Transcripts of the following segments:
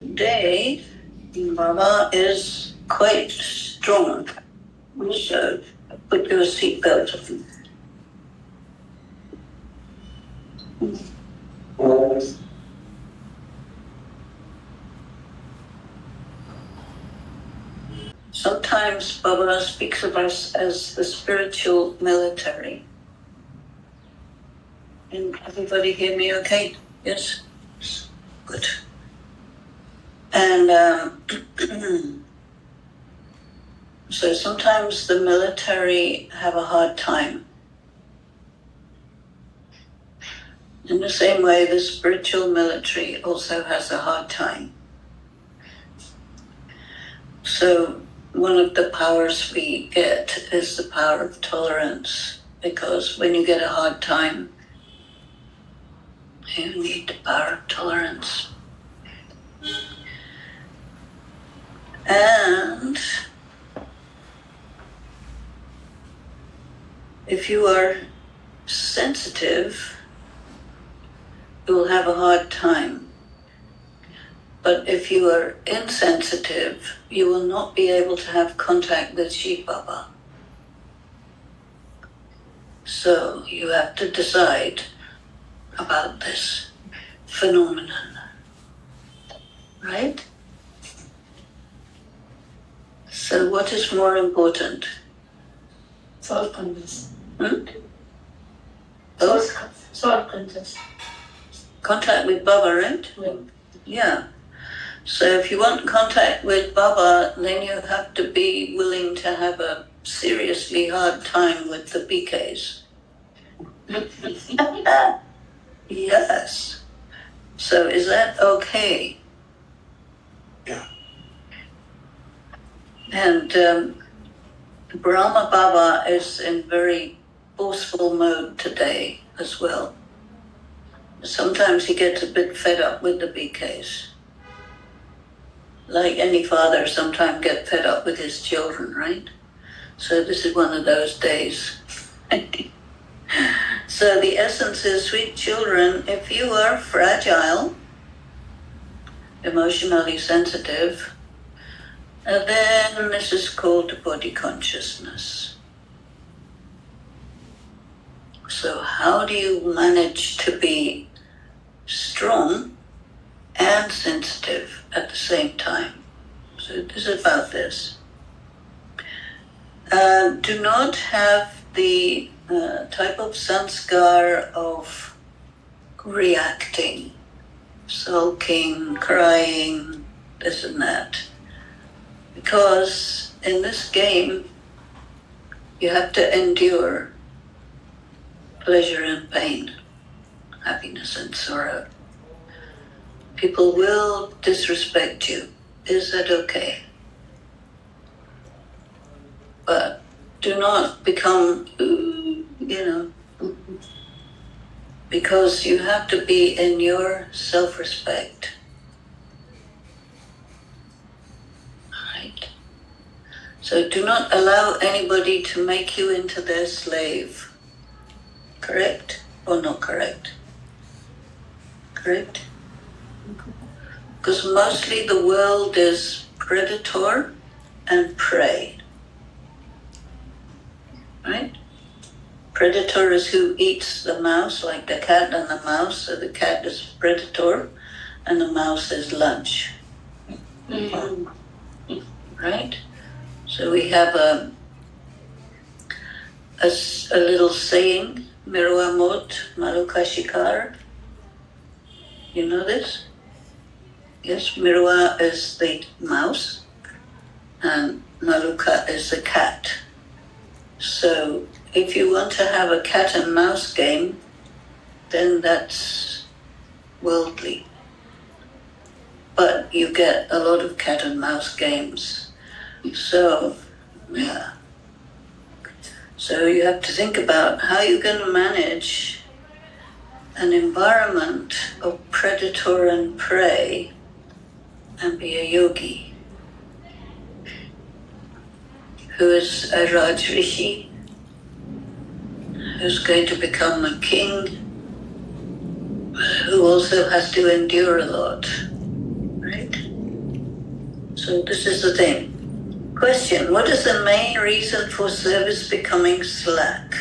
Today, Baba is quite strong. So put your seatbelt on. Sometimes Baba speaks of us as the spiritual military. Can everybody hear me okay? Yes? Good. And so sometimes the military have a hard time. In the same way, the spiritual military also has a hard time. So one of the powers we get is the power of tolerance, because when you get a hard time, you need the power of tolerance. And if you are sensitive, you will have a hard time. But if you are insensitive, you will not be able to have contact with Shiv Baba. So you have to decide about this phenomenon, right? So what is more important? Soul contest. Soul contest. Contact with Baba, right? Yeah. So if you want contact with Baba, then you have to be willing to have a seriously hard time with the BKs. Yes. So is that okay? Yeah. And Brahma Baba is in very forceful mode today as well. Sometimes he gets a bit fed up with the BKs. Like any father sometimes gets fed up with his children, right? So this is one of those days. So the essence is, sweet children, if you are fragile, emotionally sensitive, then this is called body consciousness. So how do you manage to be strong and sensitive at the same time? So this is about this. Do not have the type of sanskar of reacting, sulking, crying, this and that. Because in this game, you have to endure pleasure and pain, happiness and sorrow. People will disrespect you. Is that okay? But do not become, because you have to be in your self-respect. Right? So do not allow anybody to make you into their slave. Correct or not correct? Correct? Because mostly the world is predator and prey. Right? Predator is who eats the mouse, like the cat and the mouse. So the cat is predator and the mouse is lunch. Right? So we have a little saying, Mirwa Mot Maluka Shikar. You know this? Yes, Mirwa is the mouse and Maluka is the cat. So if you want to have a cat and mouse game, then that's worldly. But you get a lot of cat and mouse games. So, yeah. So you have to think about how you're going to manage an environment of predator and prey and be a yogi who is a Raj Rishi, who's going to become a king, who also has to endure a lot, right? So this is the thing. Question, what is the main reason for service becoming slack?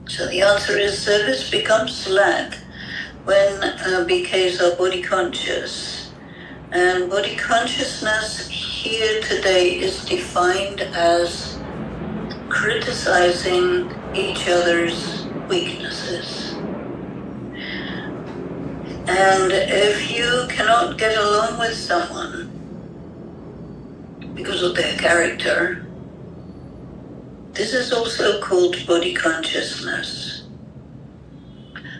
So the answer is service becomes slack when BKs are body conscious. And body consciousness here today is defined as criticizing each other's weaknesses. And if you cannot get along with someone because of their character, this is also called body consciousness.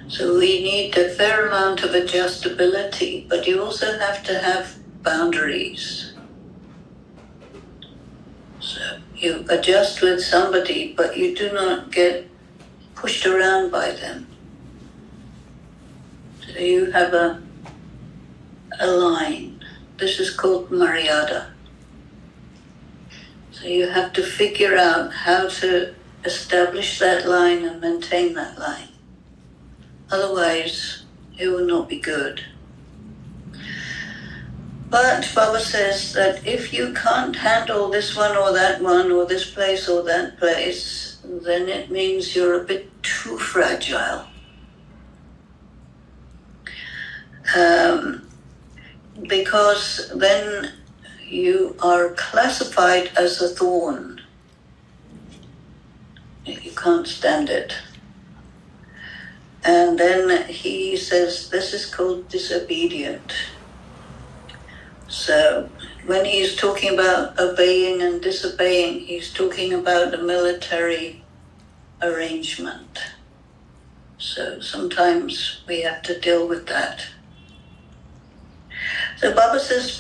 So we need a fair amount of adjustability, but you also have to have boundaries. So you adjust with somebody, but you do not get pushed around by them. So you have a line. This is called Maryada. So you have to figure out how to establish that line and maintain that line. Otherwise, it will not be good. But Baba says that if you can't handle this one or this place or that place, then it means you're a bit too fragile. Because then you are classified as a thorn. You can't stand it. And then he says this is called disobedient. So when he's talking about obeying and disobeying, he's talking about the military arrangement. So sometimes we have to deal with that. So Baba says,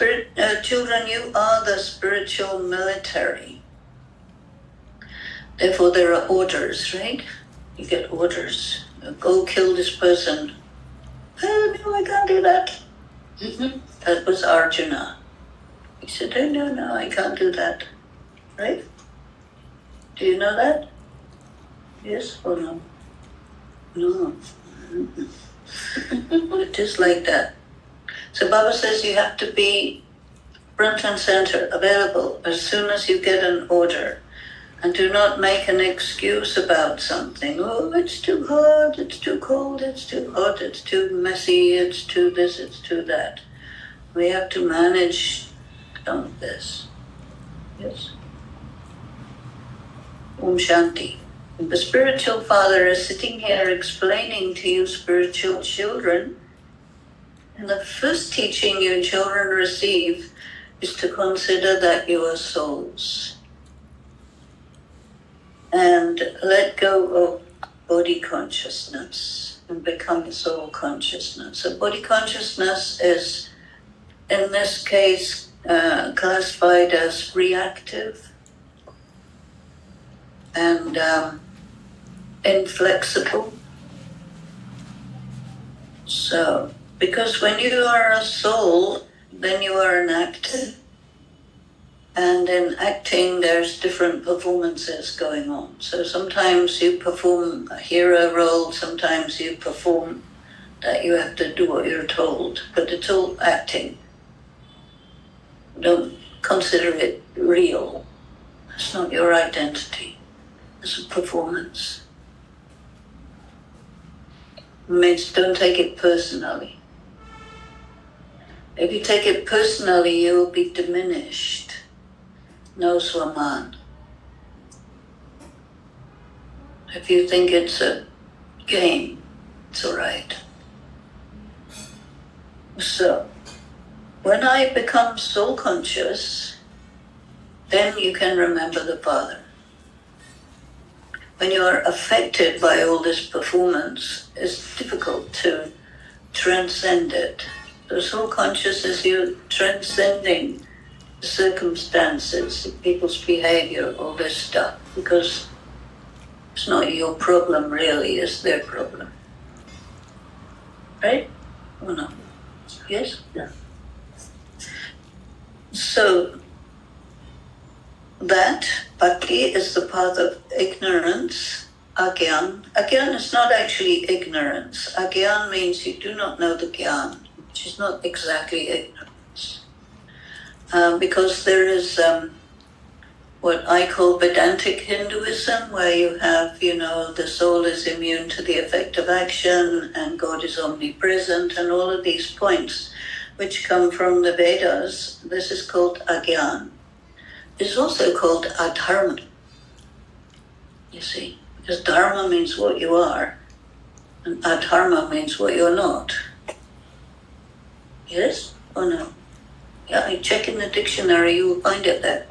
children, you are the spiritual military. Therefore there are orders, right? You get orders. Go kill this person. Oh, no, I can't do that. Mm-hmm. That was Arjuna. He said, oh, no, I can't do that. Right? Do you know that? Yes or no? No. It is like that. So Baba says you have to be front and center, available as soon as you get an order. And do not make an excuse about something. Oh, it's too hot, it's too cold, it's too hot, it's too messy, it's too this, it's too that. We have to manage some of this. Yes. Om Shanti. The spiritual father is sitting here explaining to you spiritual children. And the first teaching you children receive is to consider that you are souls. And let go of body consciousness and become soul consciousness. So body consciousness is, in this case, classified as reactive and inflexible. So, because when you are a soul, then you are an actor. And in acting, there's different performances going on. So sometimes you perform a hero role, sometimes you perform that you have to do what you're told, but it's all acting. Don't consider it real. It's not your identity. It's a performance. It means don't take it personally. If you take it personally, you will be diminished. No Swaman. If you think it's a game, it's all right. So, when I become soul conscious, then you can remember the Father. When you are affected by all this performance, it's difficult to transcend it. So soul conscious is you transcending circumstances, people's behavior, all this stuff, because it's not your problem really, it's their problem. Right? Or no? Yes? Yeah. So that bhakti is the path of ignorance, agyan. Agyan is not actually ignorance. Agyan means you do not know the gyan, which is not exactly ignorance. because there is what I call Vedantic Hinduism, where you have, the soul is immune to the effect of action and God is omnipresent and all of these points which come from the Vedas. This is called Agyan. It's also called Adharma, you see, because Dharma means what you are and Adharma means what you're not. Yes or no? Yeah, you check in the dictionary, you will find it there.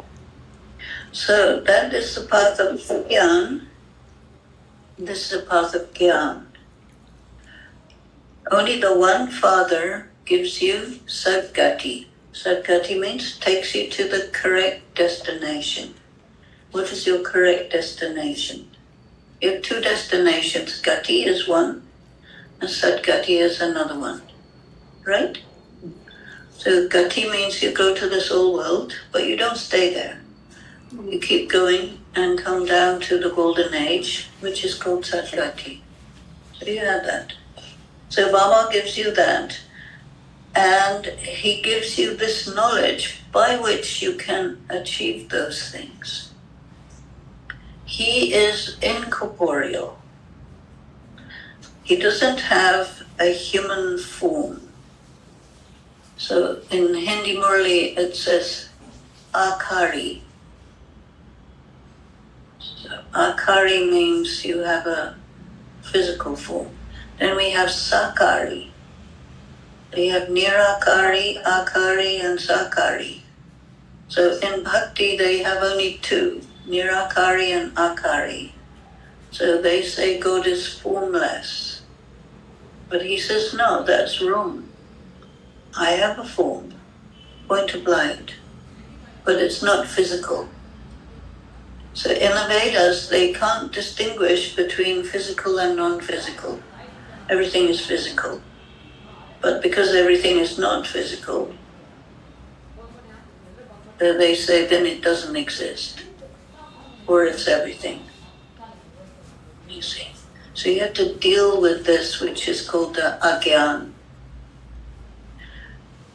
So that is the path of Gyan. This is the path of Gyan. Only the one Father gives you Sadgati. Sadgati means takes you to the correct destination. What is your correct destination? You have two destinations. Gati is one, and Sadgati is another one. Right? So Gati means you go to the soul world, but you don't stay there. You keep going and come down to the golden age, which is called Sadgati. So you have that. So Baba gives you that, and he gives you this knowledge by which you can achieve those things. He is incorporeal. He doesn't have a human form. So in Hindi Murli it says Akari. So Akari means you have a physical form. Then we have Sakari. We have Nirakari, Akari, and Sakari. So in Bhakti they have only two, Nirakari and Akari. So they say God is formless. But he says, no, that's wrong. I have a form, point blank, but it's not physical. So in the Vedas, they can't distinguish between physical and non-physical. Everything is physical. But because everything is not physical, they say then it doesn't exist, or it's everything. You see. So you have to deal with this, which is called the Agyan.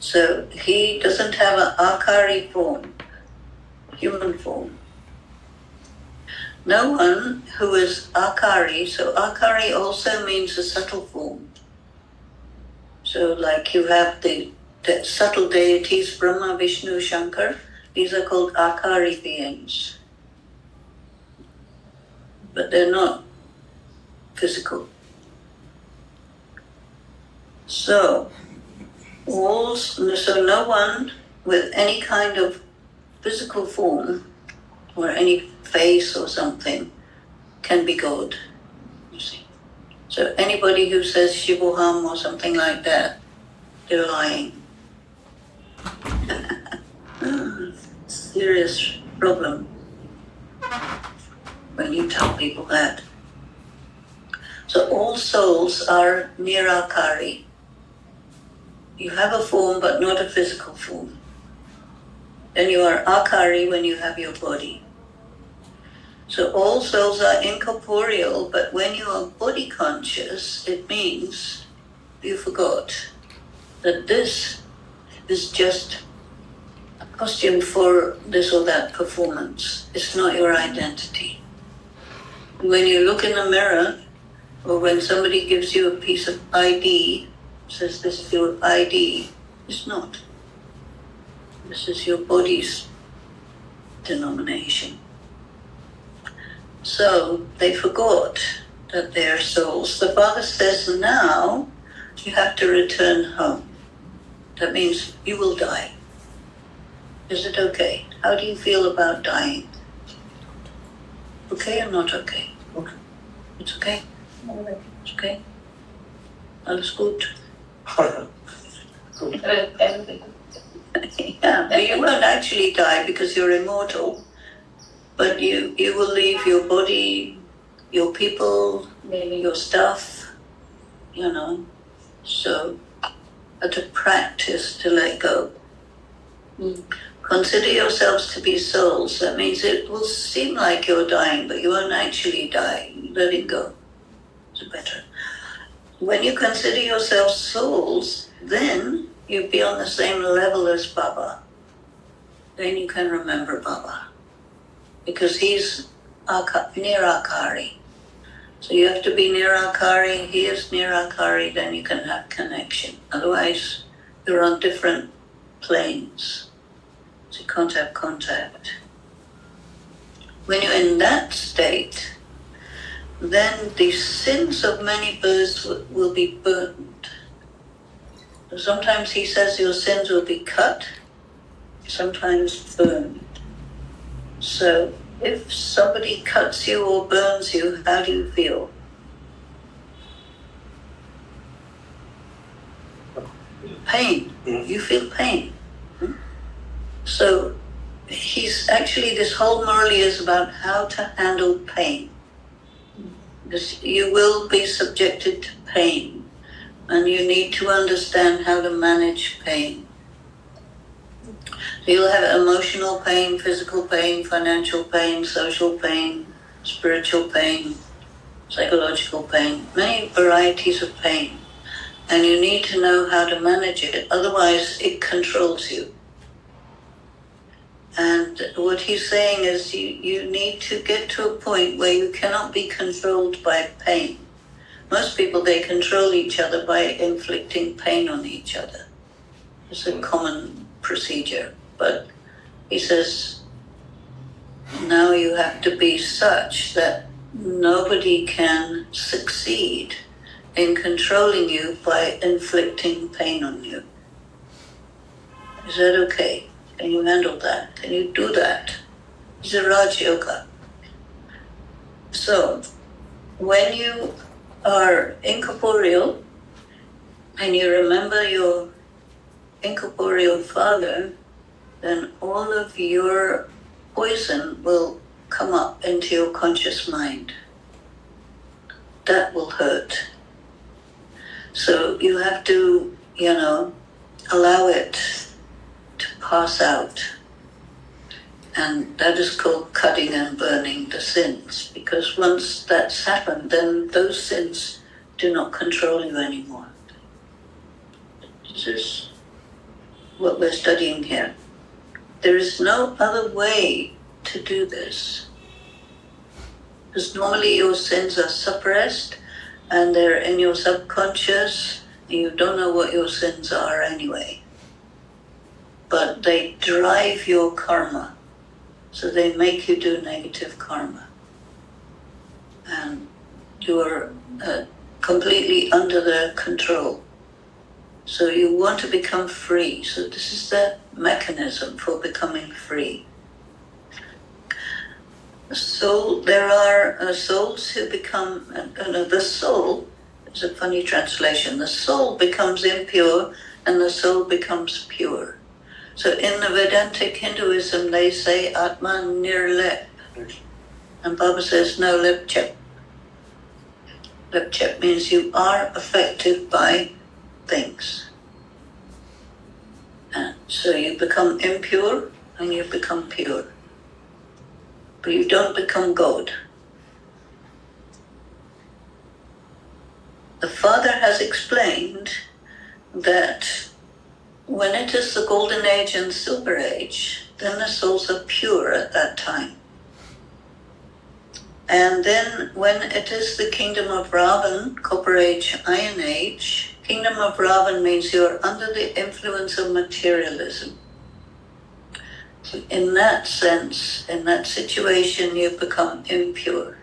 So he doesn't have an Akari form, human form. No one who is Akari, so Akari also means a subtle form. So like you have the subtle deities, Brahma, Vishnu, Shankar, these are called Akari beings. But they're not physical. So no one with any kind of physical form or any face or something can be God, you see. So anybody who says Shivoham or something like that, they're lying. Serious problem when you tell people that. So all souls are Nirakari. You have a form but not a physical form. Then you are Akari when you have your body. So all souls are incorporeal, but when you are body conscious, it means you forgot that this is just a costume for this or that performance. It's not your identity. When you look in the mirror, or when somebody gives you a piece of ID, says this is your ID, it's not. This is your body's denomination. So they forgot that they are souls. The Father says now you have to return home. That means you will die. Is it okay? How do you feel about dying? Okay or not okay? Okay. It's okay? It's okay? Alles gut? Yeah, but you won't actually die because you're immortal. But you will leave your body, your people, your stuff, So, to practice to let go. Consider yourselves to be souls. That means it will seem like you're dying, but you won't actually die. Let it go. It's better. When you consider yourselves souls, then you'll be on the same level as Baba. then you can remember Baba. Because he's Nirakari. So you have to be Nirakari, he is Nirakari, then you can have connection. Otherwise, you're on different planes. So you can't have contact. When you're in that state, then the sins of many births will be burned. Sometimes he says your sins will be cut, sometimes burned. So if somebody cuts you or burns you, how do you feel? Pain. You feel pain. So he's actually, this whole Murli is about how to handle pain. Because you will be subjected to pain, and you need to understand how to manage pain. So you'll have emotional pain, physical pain, financial pain, social pain, spiritual pain, psychological pain, many varieties of pain. And you need to know how to manage it, otherwise it controls you. And what he's saying is you need to get to a point where you cannot be controlled by pain. Most people, they control each other by inflicting pain on each other. It's a common procedure. But he says, now you have to be such that nobody can succeed in controlling you by inflicting pain on you. Is that okay? Can you handle that? Can you do that? It's a Raj Yoga. So, when you are incorporeal and you remember your incorporeal father, then all of your poison will come up into your conscious mind. That will hurt. So you have to, allow it to pass out. And that is called cutting and burning the sins. Because once that's happened, then those sins do not control you anymore. This is what we're studying here. There is no other way to do this. Because normally your sins are suppressed and they're in your subconscious and you don't know what your sins are anyway. But they drive your karma. So they make you do negative karma. And you are completely under their control. So you want to become free. So this is the mechanism for becoming free. So there are souls who become, the soul is a funny translation, the soul becomes impure and the soul becomes pure. So in the Vedantic Hinduism they say Atma Nirlep. And Baba says no, Lepchep. Lepchep means you are affected by things. And so you become impure and you become pure. But you don't become God. The Father has explained that when it is the Golden Age and Silver Age, then the souls are pure at that time. And then when it is the Kingdom of Ravan, Copper Age, Iron Age, Kingdom of Ravan means you're under the influence of materialism. In that sense, in that situation, you become impure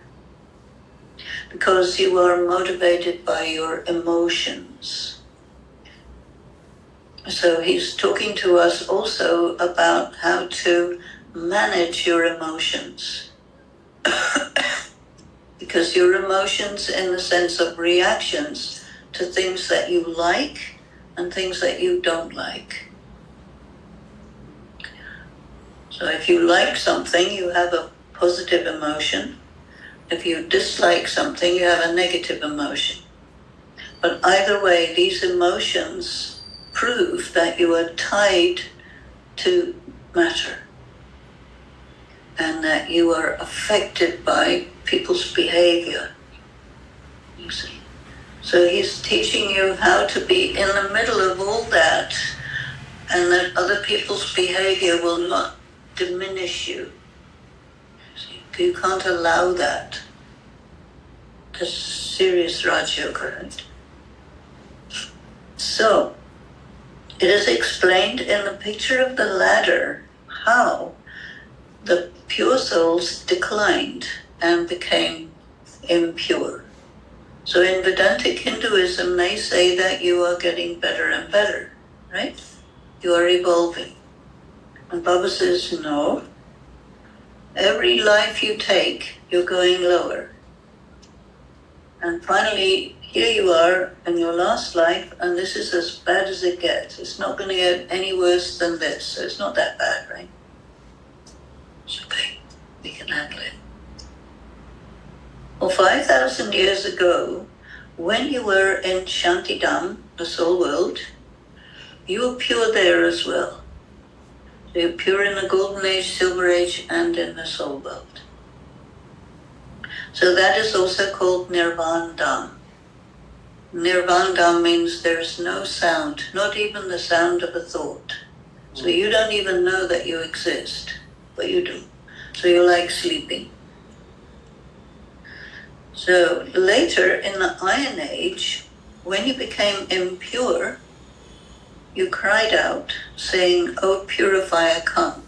because you are motivated by your emotions. So he's talking to us also about how to manage your emotions. Because your emotions, in the sense of reactions to things that you like and things that you don't like. So if you like something, you have a positive emotion. If you dislike something, you have a negative emotion. But either way, these emotions prove that you are tied to matter and that you are affected by people's behavior, you see. So he's teaching you how to be in the middle of all that, and that other people's behavior will not diminish you. You can't allow that. That's serious Raj Yoga, right? So, it is explained in the picture of the ladder how the pure souls declined and became impure. So in Vedantic Hinduism, they say that you are getting better and better, right? You are evolving. And Baba says, no. Every life you take, you're going lower. And finally, here you are in your last life, and this is as bad as it gets. It's not going to get any worse than this, so it's not that bad, right? It's okay. We can handle it. Well, 5,000 years ago, when you were in Shantidam, the soul world, you were pure there as well. So you're pure in the Golden Age, Silver Age, and in the soul world. So that is also called Nirvana. Nirvana means there's no sound, not even the sound of a thought. So you don't even know that you exist, but you do. So you're like sleeping. So later in the Iron Age, when you became impure, you cried out saying, "Oh, purifier, come."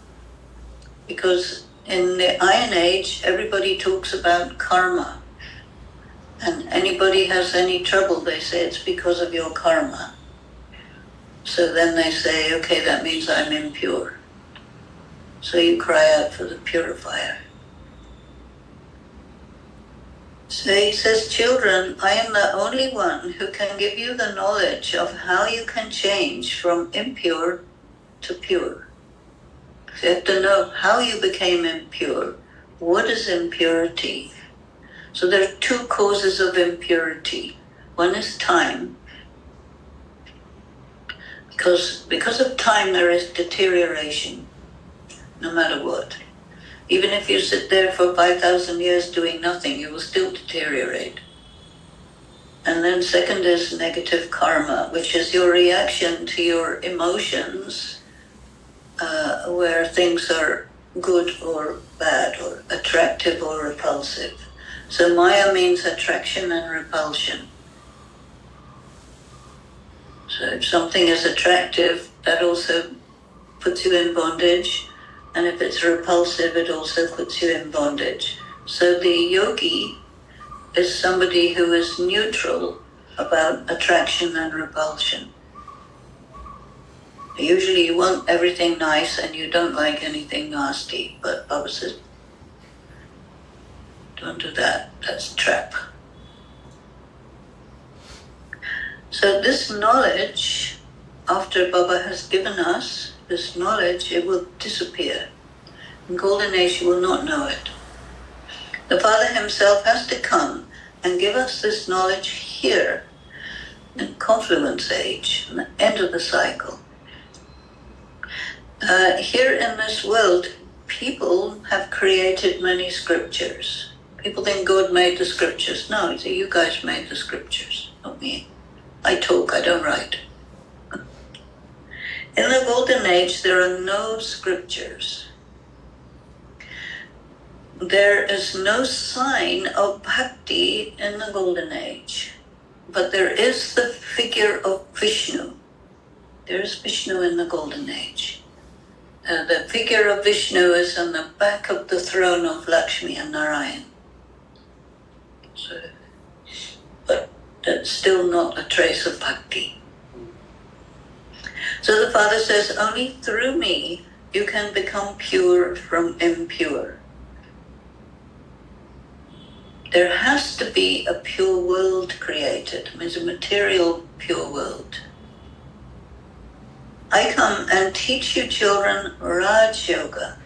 Because in the Iron Age, everybody talks about karma. And anybody has any trouble, they say it's because of your karma. So then they say, okay, that means I'm impure. So you cry out for the purifier. So he says, children, I am the only one who can give you the knowledge of how you can change from impure to pure. So you have to know how you became impure. What is impurity? So there are two causes of impurity. One is time. Because of time there is deterioration, no matter what. Even if you sit there for 5,000 years doing nothing, you will still deteriorate. And then second is negative karma, which is your reaction to your emotions, where things are good or bad, or attractive or repulsive. So Maya means attraction and repulsion. So if something is attractive, that also puts you in bondage. And if it's repulsive, it also puts you in bondage. So the yogi is somebody who is neutral about attraction and repulsion. Usually you want everything nice and you don't like anything nasty. But Baba says, don't do that. That's a trap. So this knowledge, after Baba has given us this knowledge, it will disappear. In Golden Age, you will not know it. The Father himself has to come and give us this knowledge here in Confluence Age, in the end of the cycle. Here in this world, people have created many scriptures. People think God made the scriptures. No, you guys made the scriptures, not me. I talk, I don't write. In the Golden Age, there are no scriptures. There is no sign of bhakti in the Golden Age, but there is the figure of Vishnu. There is Vishnu in the Golden Age. The figure of Vishnu is on the back of the throne of Lakshmi and Narayan. But that's still not a trace of bhakti. So the Father says, only through me you can become pure from impure. There has to be a pure world created. It means a material pure world. I come and teach you children Raj Yoga.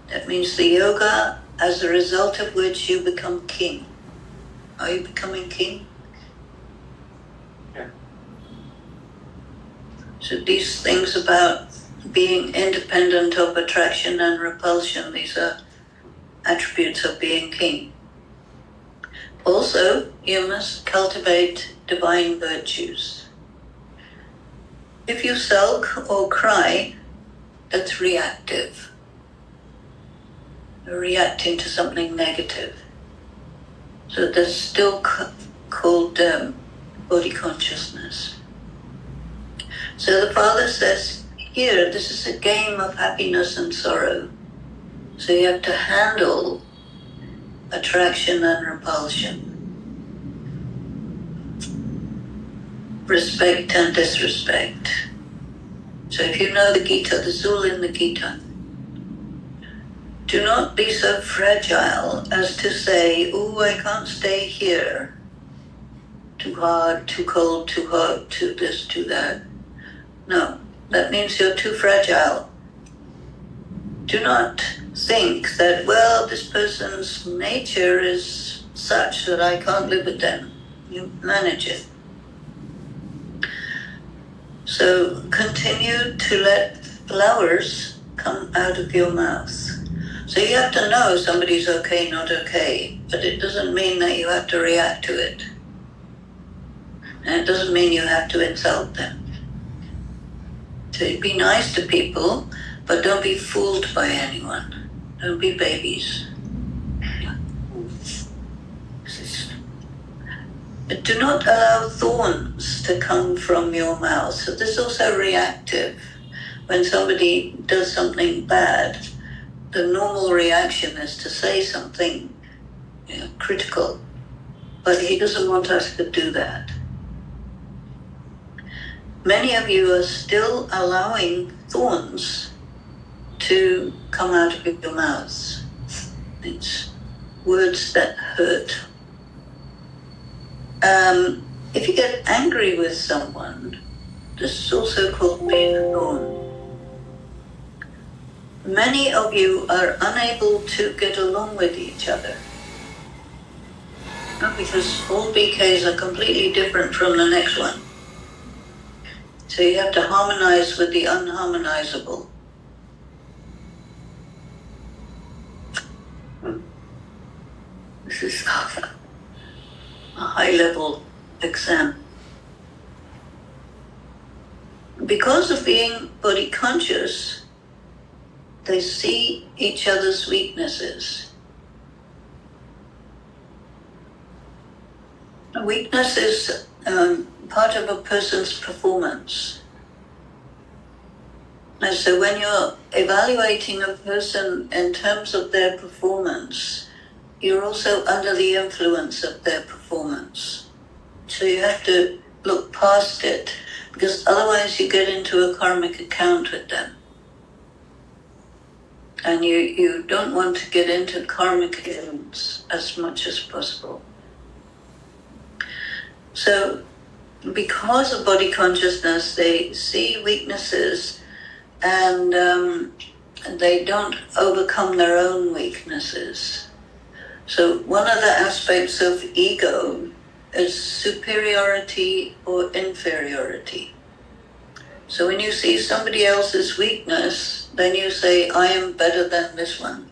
That means the yoga as a result of which you become king. Are you becoming king? Yeah. So these things about being independent of attraction and repulsion, these are attributes of being king. Also, you must cultivate divine virtues. If you sulk or cry, that's reactive. You're reacting to something negative. So that's still called body consciousness. So the Father says, here, this is a game of happiness and sorrow. So you have to handle attraction and repulsion, respect and disrespect. So if you know the Gita, this is all in the Gita. Do not be so fragile as to say, oh, I can't stay here. Too hard, too cold, too hot, too this, too that. No, that means you're too fragile. Do not think that, well, this person's nature is such that I can't live with them. You manage it. So continue to let flowers come out of your mouth. So you have to know somebody's okay, not okay, but it doesn't mean that you have to react to it. And it doesn't mean you have to insult them. So be nice to people, but don't be fooled by anyone. Don't be babies. But do not allow thorns to come from your mouth. So this is also reactive. When somebody does something bad, the normal reaction is to say something critical. But he doesn't want us to do that. Many of you are still allowing thorns to come out of your mouths. It's words that hurt. If you get angry with someone, this is also called being a thorn. Many of you are unable to get along with each other. Because all BKs are completely different from the next one. So you have to harmonize with the unharmonizable. This is a high-level exam. Because of being body conscious, they see each other's weaknesses. A weakness is part of a person's performance. And so when you're evaluating a person in terms of their performance, you're also under the influence of their performance. So you have to look past it, because otherwise you get into a karmic account with them. And you don't want to get into karmic accounts as much as possible. So because of body consciousness, they see weaknesses and they don't overcome their own weaknesses. So one of the aspects of ego is superiority or inferiority. So when you see somebody else's weakness, then you say, I am better than this one.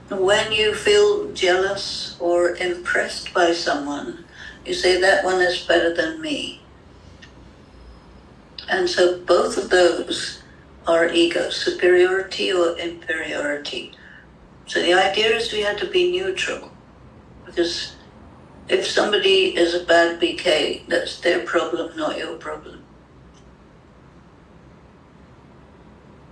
When you feel jealous or impressed by someone, you say, that one is better than me. And so both of those are ego, superiority or inferiority. So the idea is we have to be neutral, because if somebody is a bad BK, that's their problem, not your problem.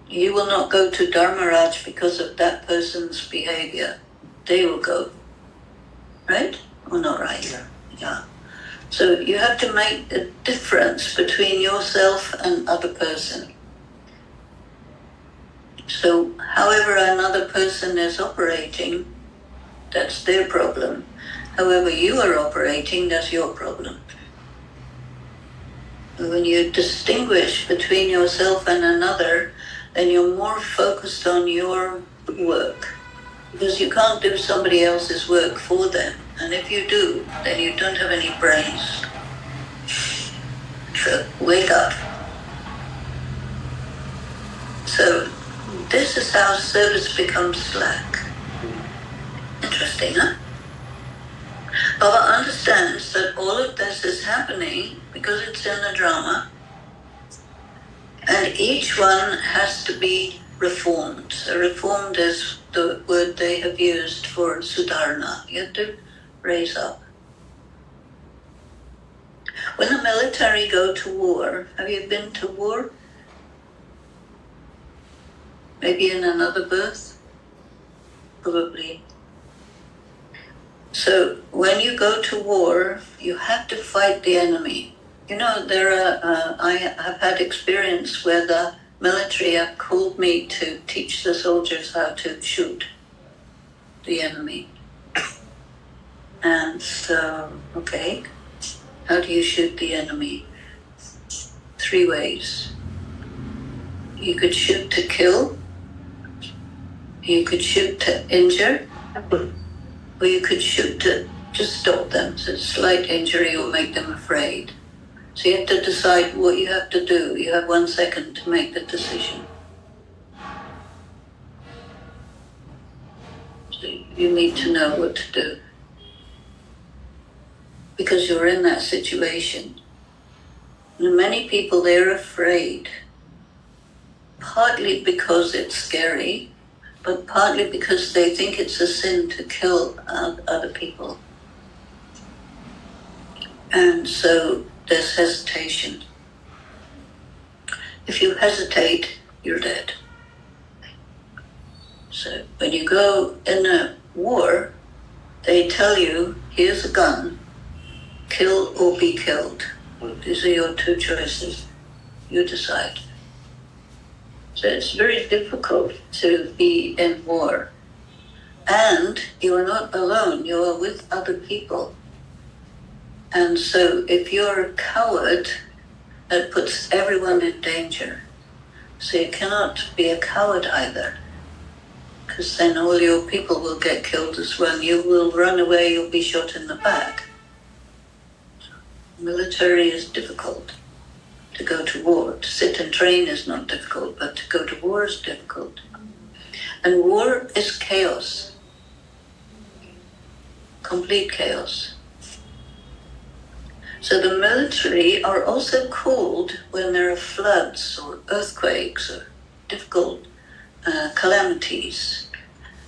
You will not go to Dharmaraj because of that person's behavior. They will go. Right? Or not right? Yeah. So you have to make a difference between yourself and other person. So however another person is operating, that's their problem. However you are operating, that's your problem. When you distinguish between yourself and another, then you're more focused on your work. Because you can't do somebody else's work for them. And if you do, then you don't have any brains. So wake up. So this is how service becomes slack. Interesting, huh? Baba understands that all of this is happening because it's in the drama. And each one has to be reformed. So reformed is the word they have used for Sudharna. You have to raise up. When the military go to war, have you been to war? Maybe in another birth? Probably. So when you go to war, you have to fight the enemy. You know, I have had experience where the military have called me to teach the soldiers how to shoot the enemy. And so, okay, how do you shoot the enemy? 3 ways. You could shoot to kill, you could shoot to injure, or you could shoot to just stop them. So slight injury will make them afraid. So you have to decide what you have to do. You have 1 second to make the decision. So you need to know what to do. Because you're in that situation. And many people, they're afraid. Partly because it's scary, but partly because they think it's a sin to kill other people. And so there's hesitation. If you hesitate, you're dead. So when you go in a war, they tell you, here's a gun, kill or be killed. These are your 2 choices. You decide. So it's very difficult to be in war. And you are not alone, you are with other people. And so if you're a coward, that puts everyone in danger. So you cannot be a coward either, because then all your people will get killed as well. You will run away, you'll be shot in the back. Military is difficult. To go to war, to sit and train is not difficult, but to go to war is difficult. And war is chaos. Complete chaos. So the military are also called when there are floods or earthquakes or difficult calamities.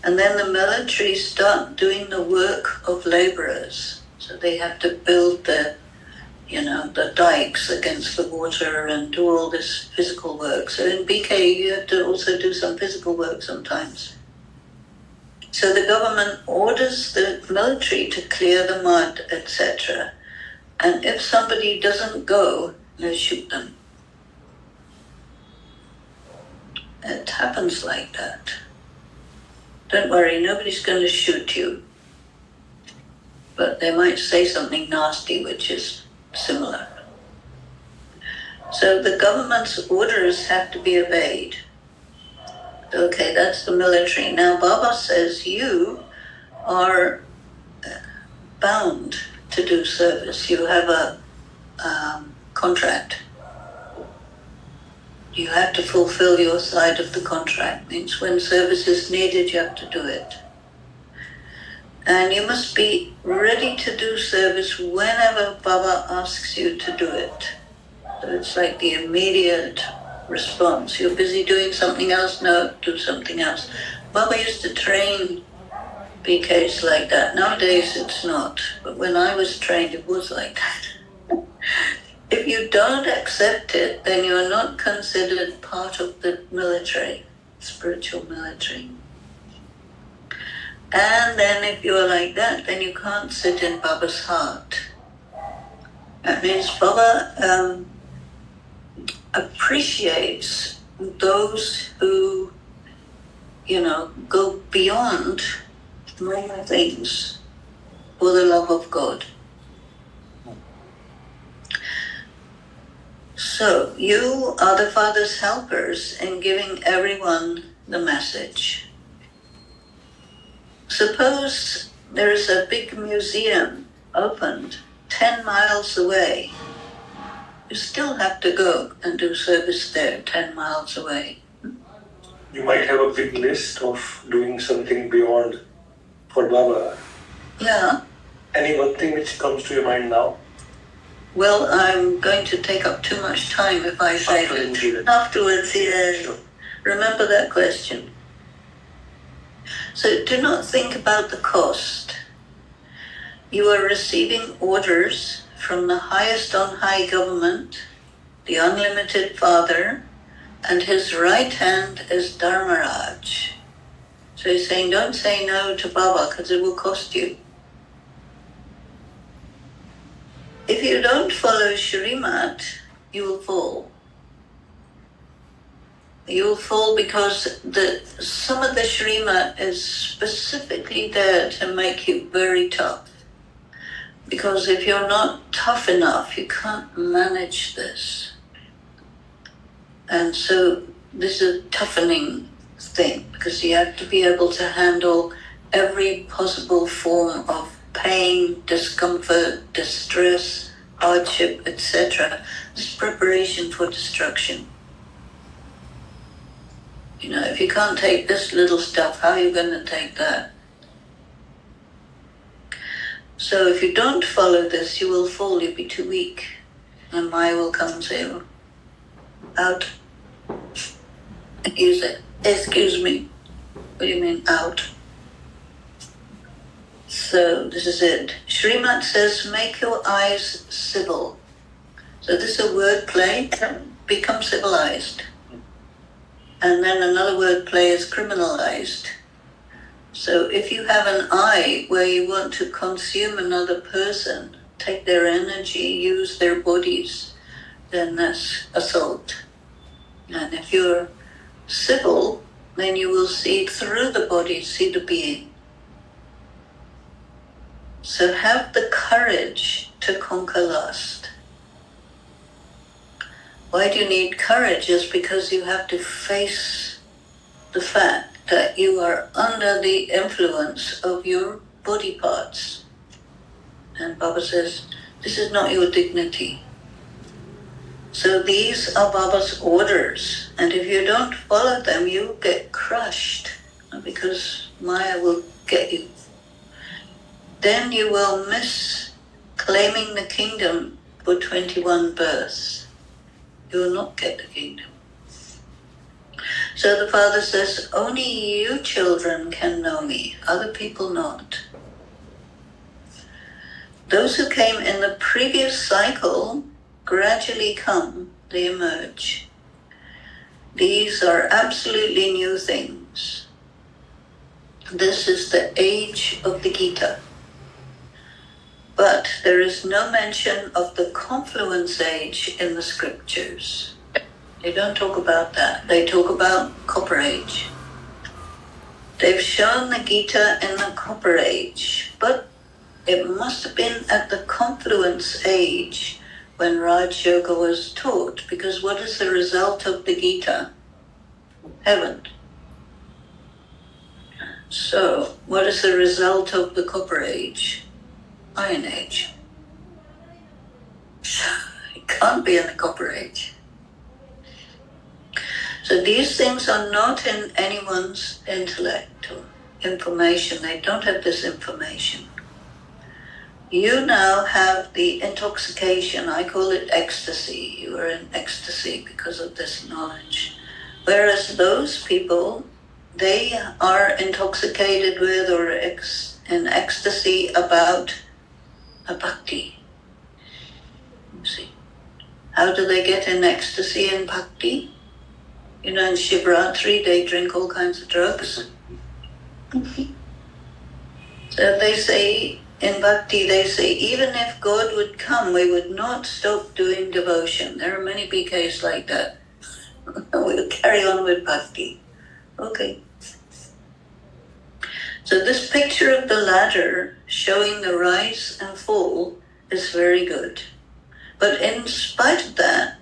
And then the military start doing the work of laborers. So they have to build the dikes against the water and do all this physical work. So in BK, you have to also do some physical work sometimes. So the government orders the military to clear the mud, etc. And if somebody doesn't go, they shoot them. It happens like that. Don't worry, nobody's going to shoot you. But they might say something nasty, which is similar. So the government's orders have to be obeyed. Okay, that's the military. Now Baba says you are bound to do service. You have a contract. You have to fulfill your side of the contract. Means when service is needed, you have to do it. And you must be ready to do service whenever Baba asks you to do it. So it's like the immediate response. You're busy doing something else? No, do something else. Baba used to train BKs like that. Nowadays it's not. But when I was trained, it was like that. If you don't accept it, then you're not considered part of the military, spiritual military. And then if you're like that, then you can't sit in Baba's heart. That means Baba appreciates those who, go beyond normal things for the love of God. So you are the Father's helpers in giving everyone the message. Suppose there is a big museum opened 10 miles away. You still have to go and do service there 10 miles away. You might have a big list of doing something beyond for Baba. Yeah. Any one thing which comes to your mind now? Well, I'm going to take up too much time if I say that. Afterwards, yeah. Sure. Remember that question. So do not think about the cost. You are receiving orders from the highest on high government, the unlimited Father, and his right hand is Dharmaraj. So he's saying, don't say no to Baba because it will cost you. If you don't follow Shrimat, you will fall. You will fall because some of the Shrimat is specifically there to make you very tough. Because if you're not tough enough, you can't manage this. And so this is a toughening thing because you have to be able to handle every possible form of pain, discomfort, distress, hardship, etc. This is preparation for destruction. You know, if you can't take this little stuff, how are you going to take that? So if you don't follow this, you will fall, you'll be too weak. And Maya will come and say, oh, out. You say, excuse me. What do you mean, out? So this is it. Srimat says, make your eyes civil. So this is a word play, become civilized. And then another word play is criminalized. So if you have an eye where you want to consume another person, take their energy, use their bodies, then that's assault. And if you're civil, then you will see through the body, see the being. So have the courage to conquer lust. Why do you need courage? Is because you have to face the fact that you are under the influence of your body parts. And Baba says, this is not your dignity. So these are Baba's orders. And if you don't follow them, you get crushed because Maya will get you. Then you will miss claiming the kingdom for 21 births. You will not get the kingdom. So the Father says, only you children can know me, other people not. Those who came in the previous cycle gradually come, they emerge. These are absolutely new things. This is the age of the Gita. But there is no mention of the confluence age in the scriptures. They don't talk about that. They talk about Copper Age. They've shown the Gita in the Copper Age, but it must have been at the confluence age when Raj Yoga was taught, because what is the result of the Gita? Heaven. So, what is the result of the Copper Age? Iron Age. It can't be in the Copper Age. So these things are not in anyone's intellect or information. They don't have this information. You now have the intoxication. I call it ecstasy. You are in ecstasy because of this knowledge. Whereas those people, they are intoxicated with or in ecstasy about a bhakti. You see. How do they get in ecstasy in bhakti? You know, in Shivratri, they drink all kinds of drugs. So they say, in bhakti, they say, even if God would come, we would not stop doing devotion. There are many BKs like that. We'll carry on with bhakti. Okay. So this picture of the ladder showing the rise and fall is very good. But in spite of that,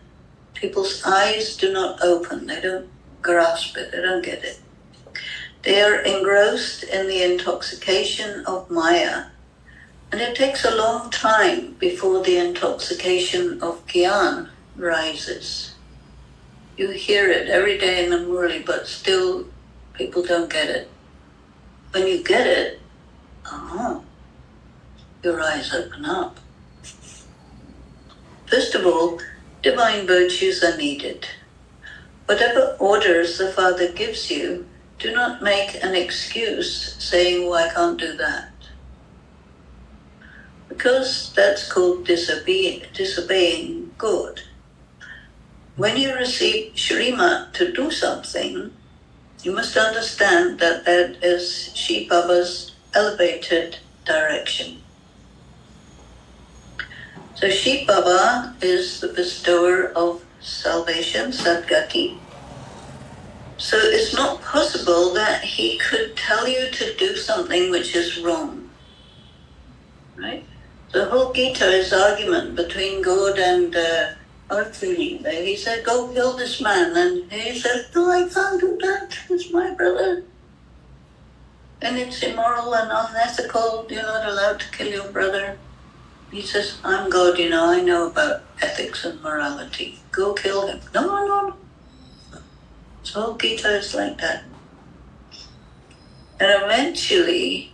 people's eyes do not open. They don't grasp it. They don't get it. They are engrossed in the intoxication of Maya. And it takes a long time before the intoxication of Gyan rises. You hear it every day in the Murli, but still people don't get it. When you get it, your eyes open up. First of all, divine virtues are needed. Whatever orders the Father gives you, do not make an excuse saying, "Oh, I can't do that." Because that's called disobeying God. When you receive Shrimat to do something, you must understand that that is Shiv Baba's elevated direction. So Shiv Baba is the bestower of salvation, Sadgati. So it's not possible that he could tell you to do something which is wrong. Right? The whole Gita is argument between God and Arjuna. He said, "Go kill this man." And he said, "No, I can't do that. It's my brother. And it's immoral and unethical. You're not allowed to kill your brother." He says, "I'm God, I know about ethics and morality. Go kill him." No. So Gita is like that. And eventually,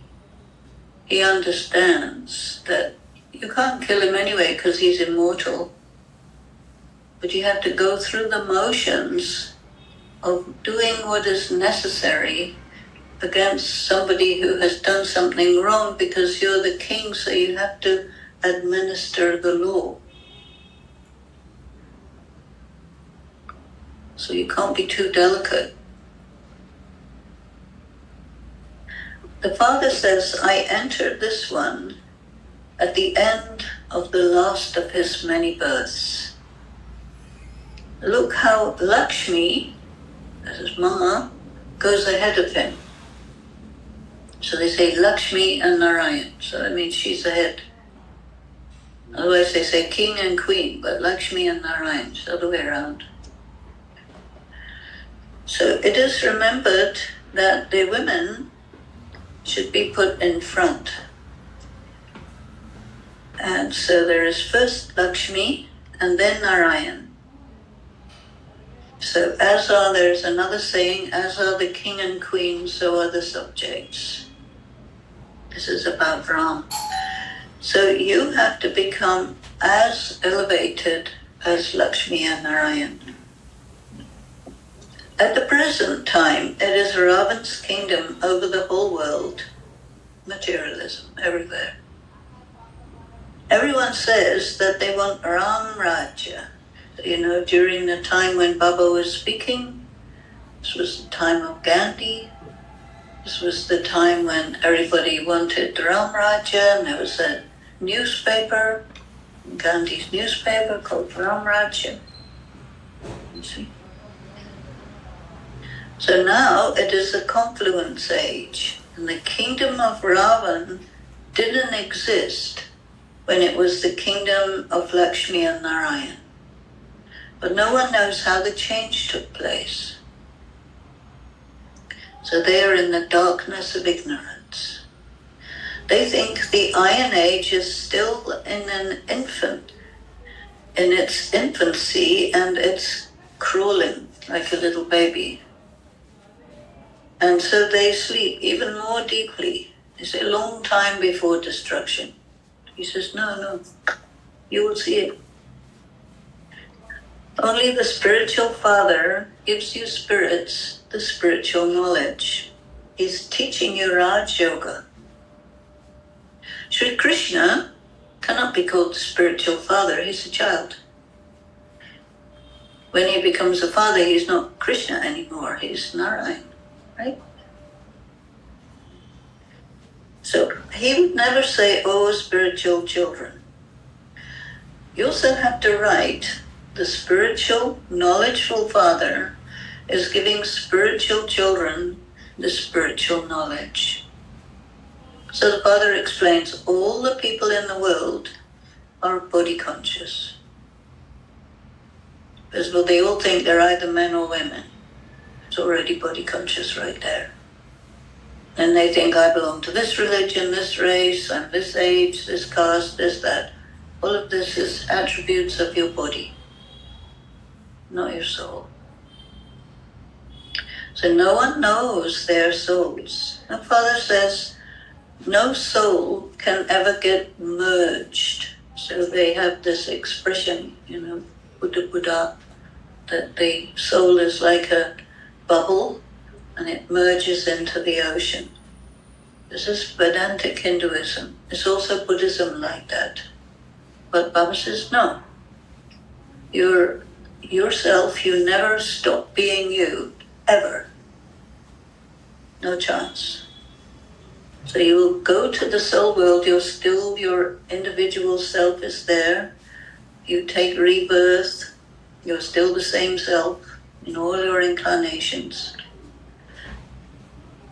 he understands that you can't kill him anyway because he's immortal. But you have to go through the motions of doing what is necessary against somebody who has done something wrong, because you're the king, so you have to administer the law. So you can't be too delicate. The Father says, "I entered this one at the end of the last of his many births." Look how Lakshmi, as his mama, goes ahead of him. So they say Lakshmi and Narayan. So that means she's ahead. Otherwise they say king and queen, but Lakshmi and Narayan, it's the other way around. So it is remembered that the women should be put in front. And so there is first Lakshmi and then Narayan. So there's another saying, as are the king and queen, so are the subjects. This is about Ram. So you have to become as elevated as Lakshmi and Narayan. At the present time, it is Ravan's kingdom over the whole world. Materialism, everywhere. Everyone says that they want Ram Rajya. During the time when Baba was speaking, this was the time of Gandhi. This was the time when everybody wanted Ram Rajya, and there was a newspaper, Gandhi's newspaper called Ram Rajya. You see? So now it is a confluence age, and the kingdom of Ravan didn't exist when it was the kingdom of Lakshmi and Narayan. But no one knows how the change took place. So they are in the darkness of ignorance. They think the Iron Age is still in its infancy, and it's crawling like a little baby. And so they sleep even more deeply. It's a long time before destruction. He says, no, you will see it. Only the spiritual Father gives you spirits the spiritual knowledge. He's teaching you Raj Yoga. Sri Krishna cannot be called the spiritual father, he's a child. When he becomes a father, he's not Krishna anymore, he's Narayan, right? So he would never say, "Oh, spiritual children." You also have to write, the spiritual, knowledgeful Father is giving spiritual children the spiritual knowledge. So the Father explains, all the people in the world are body conscious. Because they all think they're either men or women. It's already body conscious right there. And they think, I belong to this religion, this race, I'm this age, this caste, this, that. All of this is attributes of your body, not your soul. So no one knows their souls. The Father says, no soul can ever get merged. So they have this expression, Buddha Buddha, that the soul is like a bubble and it merges into the ocean. This is Vedantic Hinduism. It's also Buddhism like that. But Baba says, no. You're yourself, you never stop being you, ever. No chance. So you will go to the soul world, your individual self is there. You take rebirth, you're still the same self in all your incarnations.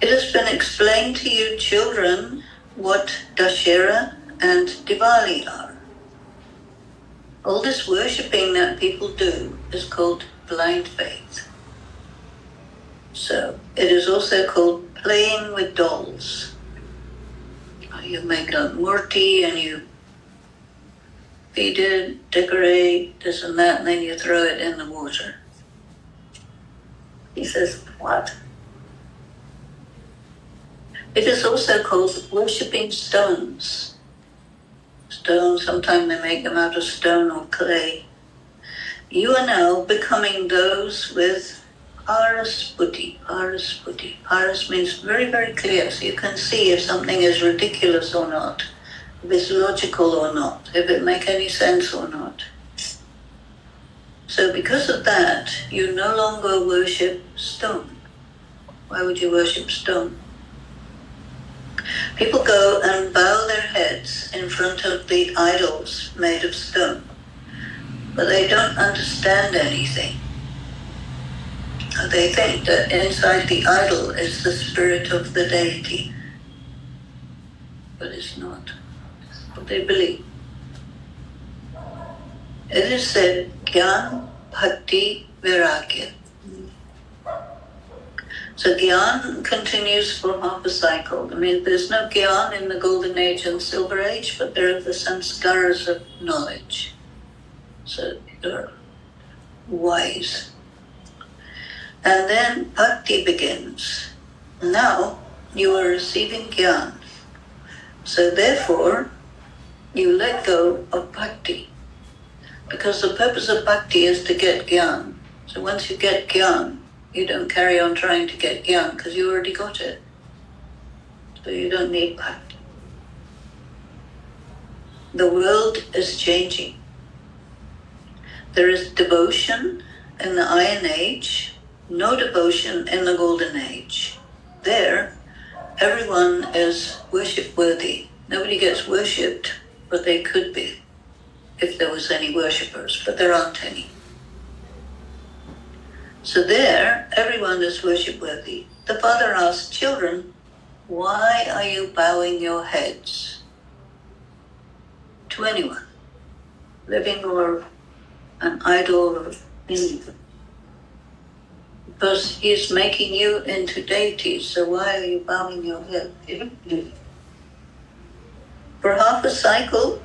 It has been explained to you, children, what Dashera and Diwali are. All this worshipping that people do is called blind faith. So it is also called playing with dolls. You make a murti and you feed it, decorate, this and that, and then you throw it in the water. He says, what? It is also called worshipping stones. Stones, sometimes they make them out of stone or clay. You are now becoming those with Paras Buddhi, Paras Buddhi. Paras means very, very clear, so you can see if something is ridiculous or not, if it's logical or not, if it makes any sense or not. So because of that, you no longer worship stone. Why would you worship stone? People go and bow their heads in front of the idols made of stone, but they don't understand anything. They think that inside the idol is the spirit of the deity, but it's not what they believe. It is said, Gyan, Bhakti, Vairagya. So Gyan continues for half a cycle. I mean, there's no Gyan in the Golden Age and Silver Age, but there are the sanskaras of knowledge. So they're wise. And then Bhakti begins. Now you are receiving Gyan. So therefore, you let go of Bhakti. Because the purpose of Bhakti is to get Gyan. So once you get Gyan, you don't carry on trying to get Gyan because you already got it. So you don't need Bhakti. The world is changing. There is devotion in the Iron Age, no devotion in the Golden Age. There, everyone is worship worthy. Nobody gets worshipped, but they could be if there was any worshippers, but there aren't any. So there, everyone is worship worthy. The father asked children, why are you bowing your heads to anyone, living or an idol or anything? Because he's making you into deities, so why are you bowing your head? For half a cycle,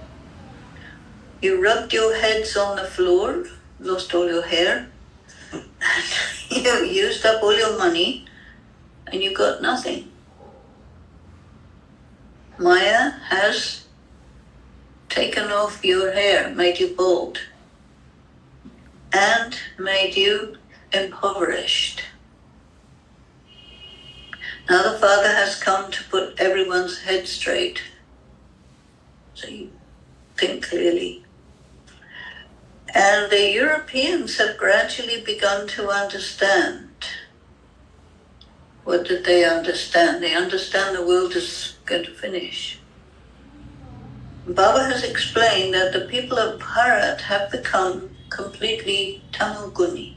you rubbed your heads on the floor, lost all your hair, you used up all your money, and you got nothing. Maya has taken off your hair, made you bald, and made you impoverished. Now the Father has come to put everyone's head straight, so you think clearly. And the Europeans have gradually begun to understand. What did they understand? They understand the world is going to finish. Baba has explained that the people of Bharat have become completely Tamoguni.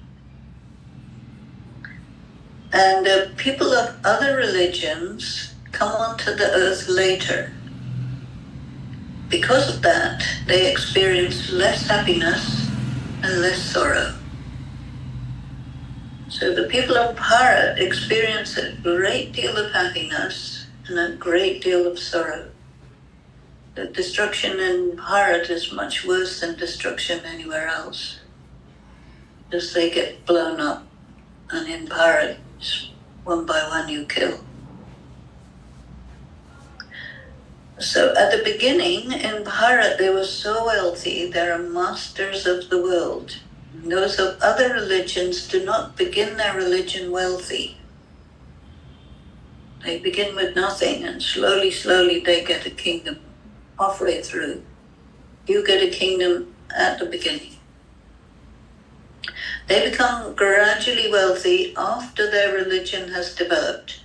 And the people of other religions come onto the earth later. Because of that, they experience less happiness and less sorrow. So the people of Bharat experience a great deal of happiness and a great deal of sorrow. The destruction in Bharat is much worse than destruction anywhere else, because they get blown up, and in Bharat, one by one you kill. So at the beginning in Bharat, they were so wealthy, they are masters of the world. Those of other religions do not begin their religion wealthy. They begin with nothing, and slowly, slowly they get a kingdom halfway through. You get a kingdom at the beginning. They become gradually wealthy after their religion has developed.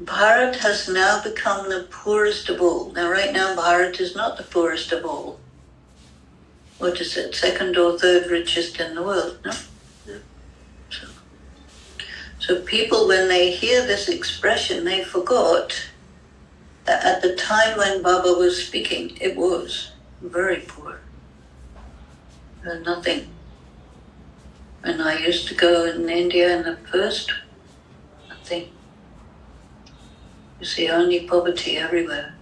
Bharat has now become the poorest of all. Now, right now, Bharat is not the poorest of all. What is it? Second or third richest in the world, no? So people, when they hear this expression, they forgot that at the time when Baba was speaking, it was very poor. Nothing. When I used to go in India in the first, nothing. You see only poverty everywhere.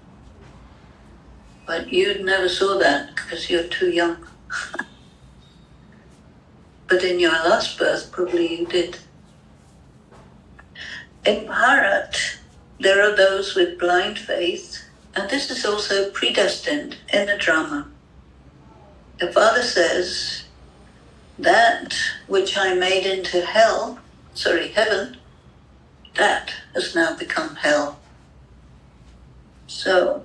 But you never saw that because you're too young. But in your last birth, probably you did. In Bharat, there are those with blind faith, and this is also predestined in the drama. The father says, that which I made into heaven, that has now become hell. So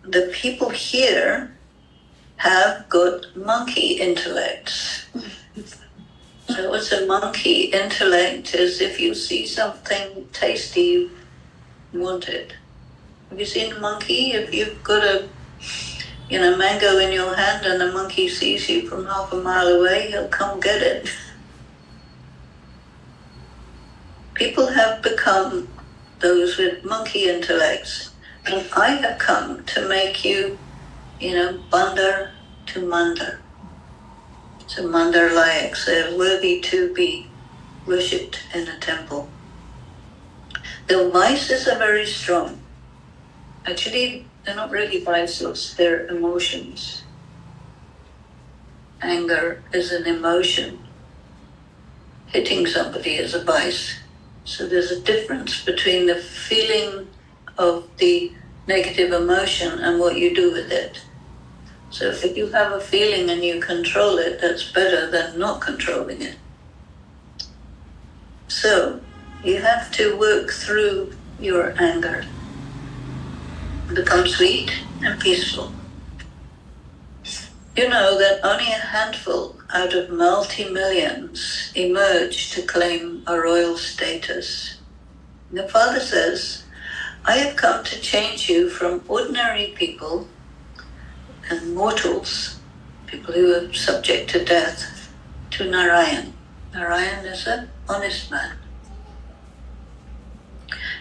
the people here have got monkey intellects. So what's a monkey intellect is if you see something tasty, you want it. Have you seen a monkey? If you've got a mango in your hand and the monkey sees you from half a mile away, he'll come get it. People have become those with monkey intellects. And I have come to make you, bandar to mandar. So mandar layaks, they're worthy to be worshipped in a temple. The vices are very strong. Actually, they're not really vices, they're emotions. Anger is an emotion. Hitting somebody is a vice. So there's a difference between the feeling of the negative emotion and what you do with it. So if you have a feeling and you control it, that's better than not controlling it. So you have to work through your anger. Become sweet and peaceful. You know that only a handful out of multi-millions emerge to claim a royal status. The father says, I have come to change you from ordinary people and mortals, people who are subject to death, to Narayan. Narayan is an honest man.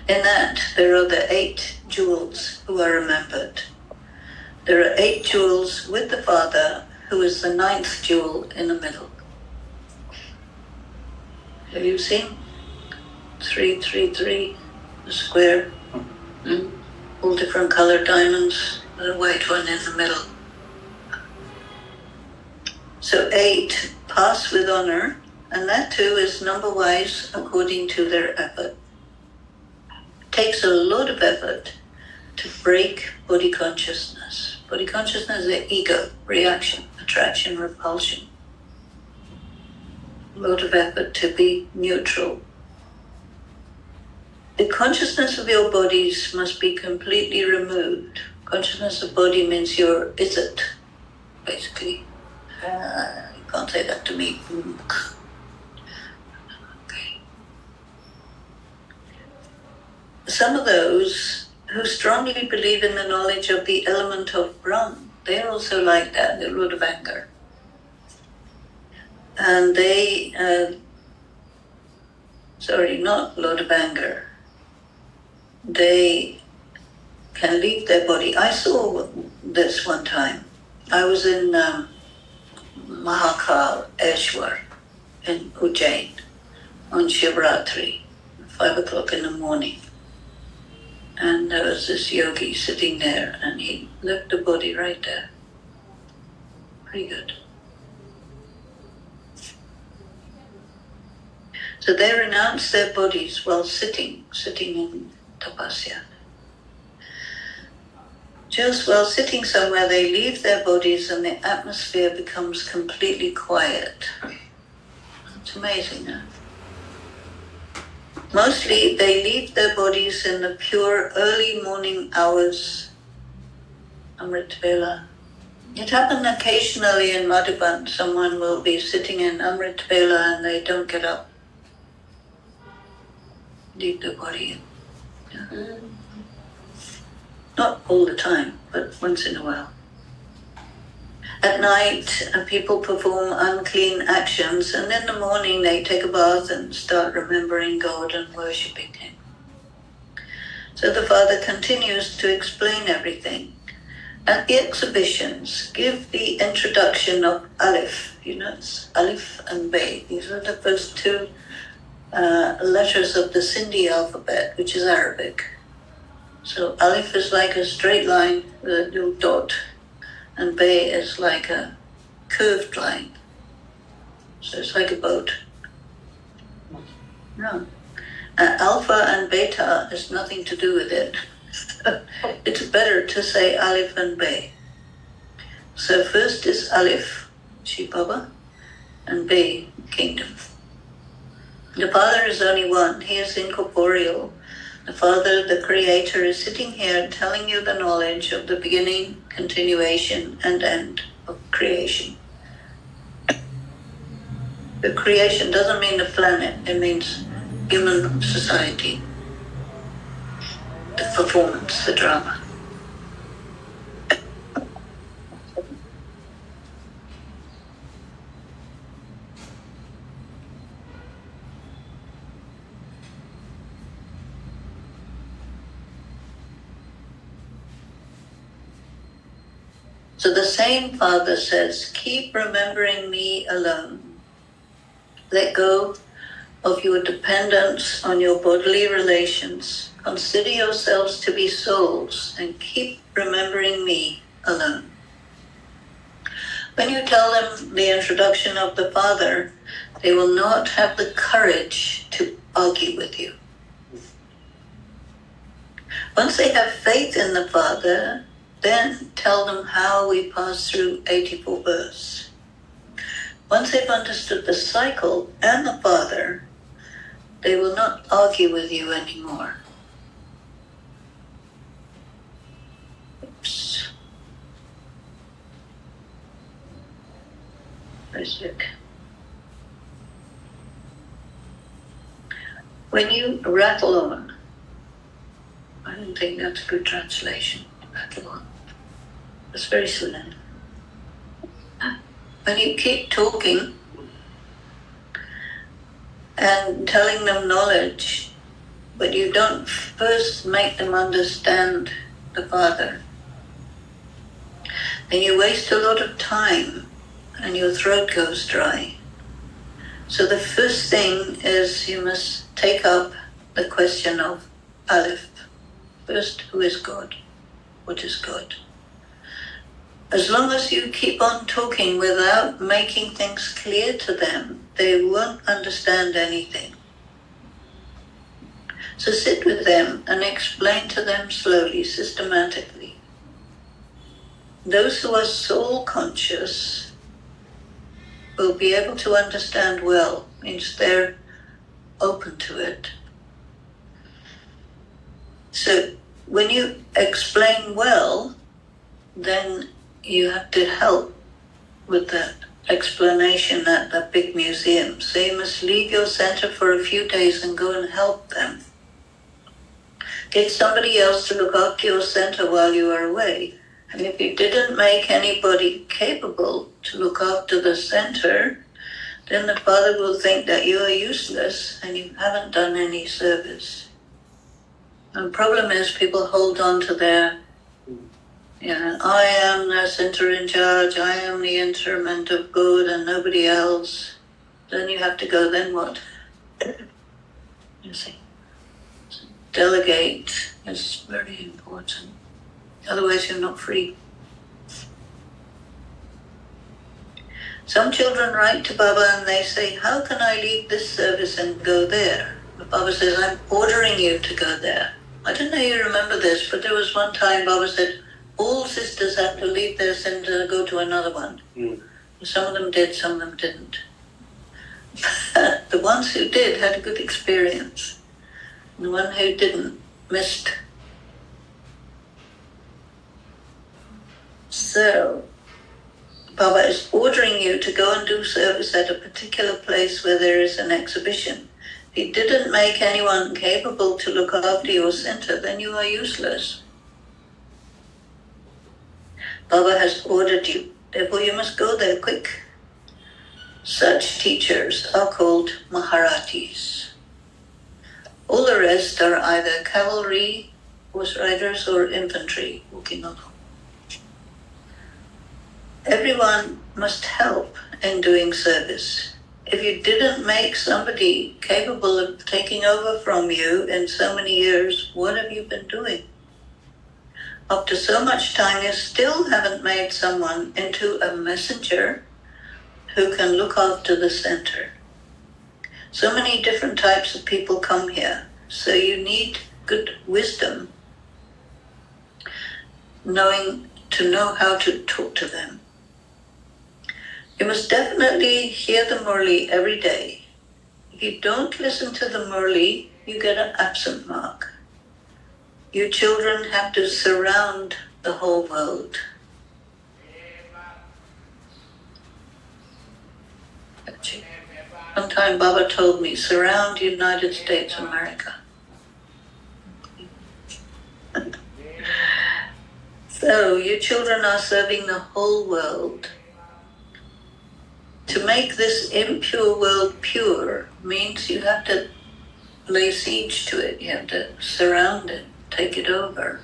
In that, there are the 8 jewels who are remembered. There are 8 jewels with the father, who is the 9th jewel in the middle. Have you seen? 333, the square, all different colored diamonds, the white one in the middle. So 8 pass with honor, and that too is number-wise according to their effort. It takes a lot of effort to break body consciousness. Body consciousness is the ego, reaction, attraction, repulsion. A lot of effort to be neutral. The consciousness of your bodies must be completely removed. Consciousness of body means your is-it, basically. You can't say that to me. Okay. Some of those who strongly believe in the knowledge of the element of Brahm, they're also like that, they're Lord of Anger. And they, not Lord of Anger, they can leave their body. I saw this one time. I was in Mahakal Eshwar in Ujjain on Shivratri, 5 o'clock in the morning. And there was this yogi sitting there, and he left the body right there. Pretty good. So they renounce their bodies while sitting in tapasya. just while sitting somewhere, they leave their bodies and the atmosphere becomes completely quiet. It's amazing, huh? Mostly they leave their bodies in the pure early morning hours, Amrit Vela. It happened occasionally in Madhuban. Someone will be sitting in Amrit Vela and they don't get up, leave the body. Yeah. Not all the time, but once in a while. At night, people perform unclean actions, and in the morning they take a bath and start remembering God and worshipping Him. So the Father continues to explain everything. At the exhibitions, give the introduction of Aleph. You know, it's Aleph and Bay. These are the first two letters of the Sindhi alphabet, which is Arabic. So Aleph is like a straight line with a little dot, and Bay is like a curved line. So it's like a boat. No. Alpha and Beta has nothing to do with it. It's better to say Aleph and Bay. So first is Aleph, Shiv Baba, and Bay, kingdom. The Father is only one. He is incorporeal. The Father, the Creator, is sitting here telling you the knowledge of the beginning, continuation, and end of creation. The creation doesn't mean the planet, it means human society. The performance, the drama. So the same Father says, keep remembering me alone. Let go of your dependence on your bodily relations. Consider yourselves to be souls and keep remembering me alone. When you tell them the introduction of the Father, they will not have the courage to argue with you. Once they have faith in the Father, then tell them how we pass through 84 births. Once they've understood the cycle and the Father, they will not argue with you anymore. Oops. Let's look. When you rattle on, I don't think that's a good translation. Rattle on. It's very solemn. When you keep talking and telling them knowledge, but you don't first make them understand the Father, then you waste a lot of time and your throat goes dry. So the first thing is you must take up the question of Aleph. First, who is God? What is God? As long as you keep on talking without making things clear to them, they won't understand anything. So sit with them and explain to them slowly, systematically. Those who are soul conscious will be able to understand well, means they're open to it. So when you explain well, then you have to help with that explanation at the big museum. So you must leave your center for a few days and go and help them. Get somebody else to look after your center while you are away. And if you didn't make anybody capable to look after the center, then the Father will think that you are useless and you haven't done any service. And the problem is people hold on to their, I am the center in charge, I am the instrument of good and nobody else. Then you have to go, then what? You see. Delegate is very important. Otherwise you're not free. Some children write to Baba and they say, how can I leave this service and go there? But Baba says, I'm ordering you to go there. I don't know you remember this, but there was one time Baba said, all sisters had to leave their center and go to another one. Some of them did, some of them didn't. The ones who did had a good experience. The one who didn't missed. So, Baba is ordering you to go and do service at a particular place where there is an exhibition. If he didn't make anyone capable to look after your center, then you are useless. Baba has ordered you, therefore you must go there quick. Such teachers are called Maharatis. All the rest are either cavalry, horse riders, or infantry, Ukinono. Everyone must help in doing service. If you didn't make somebody capable of taking over from you in so many years, what have you been doing? After so much time, you still haven't made someone into a messenger who can look after the center. So many different types of people come here, so you need good wisdom, to know how to talk to them. You must definitely hear the Murli every day. If you don't listen to the Murli, you get an absent mark. You children have to surround the whole world. One time Baba told me, surround United States of America. So you children are serving the whole world. To make this impure world pure means you have to lay siege to it, you have to surround it, take it over.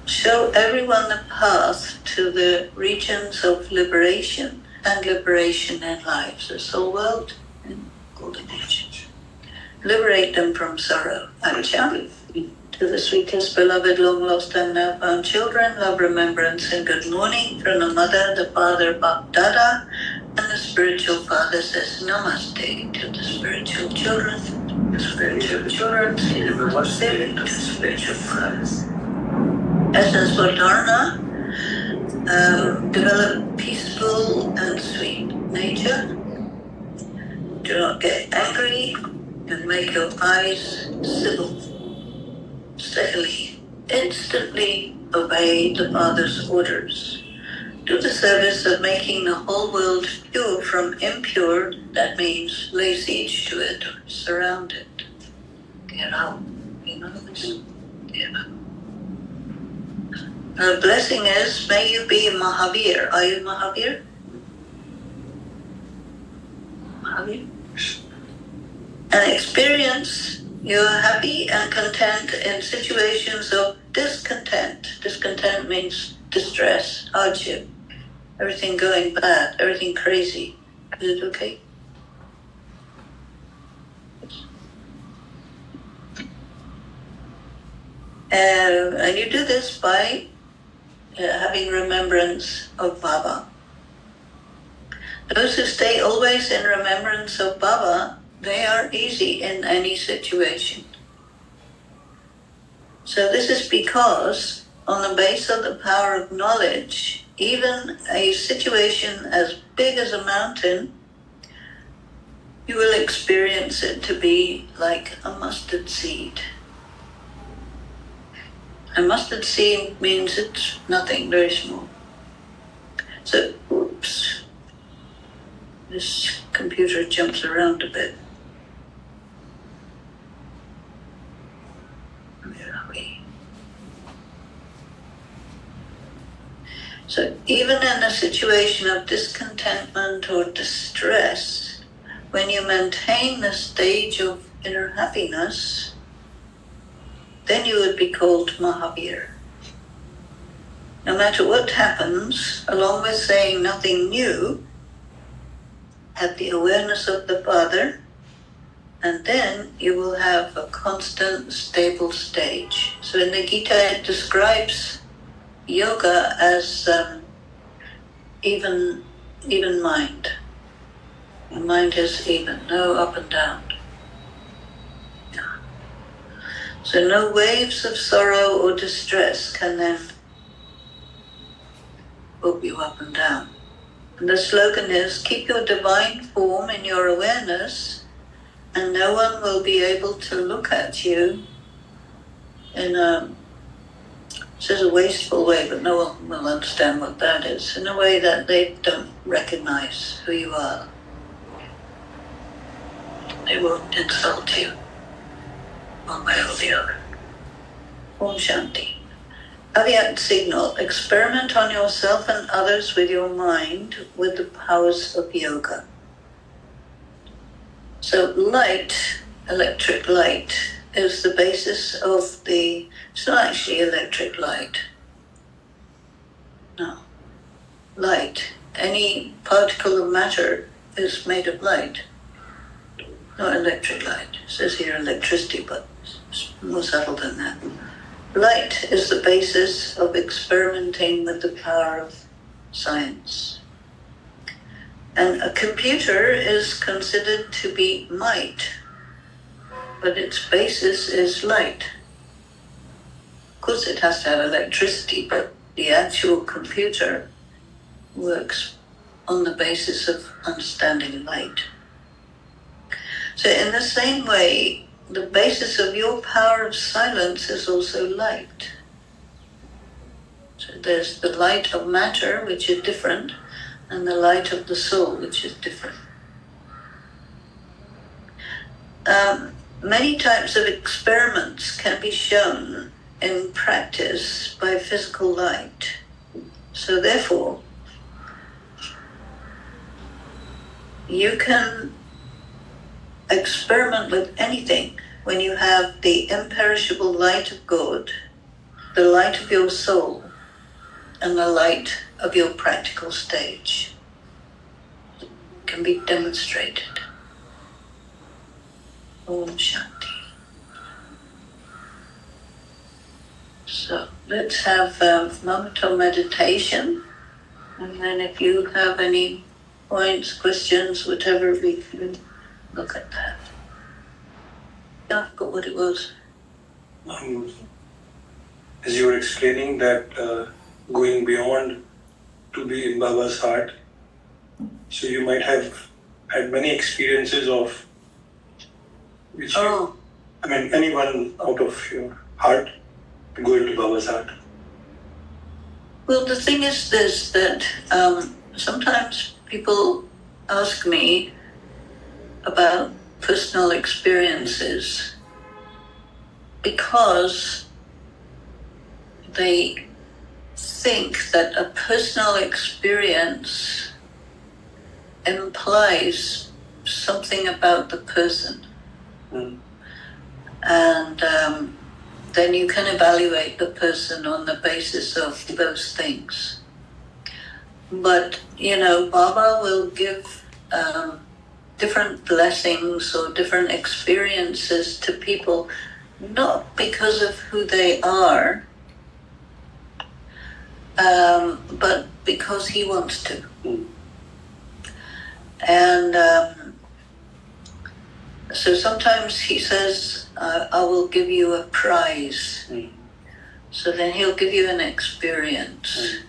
Show everyone the path to the regions of liberation and liberation in lives, the soul world and golden age. Liberate them from sorrow. Acha. To the sweetest, beloved, long lost and now found children, love, remembrance, and good morning from the mother, the father, Bap Dada, and the spiritual father says Namaste to the spiritual children. The spiritual children say Namaste to the spiritual fathers. Essence for Dharna, develop peaceful and sweet nature. Do not get angry and make your eyes civil. Steadily, instantly obey the Father's orders. Do the service of making the whole world pure from impure, that means lay siege to it, surround it. Get out. You know this? Get out. The blessing is, may you be Mahavir. Are you Mahavir? Mahavir? And experience you are happy and content in situations of discontent. Discontent means distress, hardship, everything going bad, everything crazy. Is it okay? And you do this by having remembrance of Baba. Those who stay always in remembrance of Baba, they are easy in any situation. So this is because, on the base of the power of knowledge, even a situation as big as a mountain, you will experience it to be like a mustard seed. A mustard seed means it's nothing, very small. So, oops, this computer jumps around a bit. So even in a situation of discontentment or distress, when you maintain the stage of inner happiness, then you would be called Mahavir. No matter what happens, along with saying nothing new, have the awareness of the Father, and then you will have a constant, stable stage. So in the Gita it describes yoga as even mind. The mind is even, no up and down. So no waves of sorrow or distress can then pull you up and down. And the slogan is, keep your divine form in your awareness, and no one will be able to look at you in a, it says a wasteful way, but no one will understand what that is, in a way that they don't recognize who you are. They won't insult you one way or the other. Om Shanti. Avyakt signal, experiment on yourself and others with your mind with the powers of yoga. So light, electric light, is the basis of the, it's not actually electric light. No. Light, any particle of matter is made of light. Not electric light. It says here electricity, but it's more subtle than that. Light is the basis of experimenting with the power of science. And a computer is considered to be might, but its basis is light. Of course, it has to have electricity, but the actual computer works on the basis of understanding light. So in the same way, the basis of your power of silence is also light. So there's the light of matter, which is different, and the light of the soul, which is different. Many types of experiments can be shown in practice by physical light. So therefore, you can experiment with anything when you have the imperishable light of God, the light of your soul, and the light of your practical stage. It can be demonstrated. Om Shanti. So let's have a moment of meditation, and then if you have any points, questions, whatever, we can look at that. Yeah, I forgot what it was. As you were explaining that going beyond to be in Baba's heart, so you might have had many experiences of which anyone out of your heart go into Baba's heart. Well, the thing is this, that sometimes people ask me about personal experiences because they think that a personal experience implies something about the person. And then you can evaluate the person on the basis of those things. But, Baba will give different blessings or different experiences to people, not because of who they are, but because he wants to. And so sometimes he says, I will give you a prize. So then he'll give you an experience.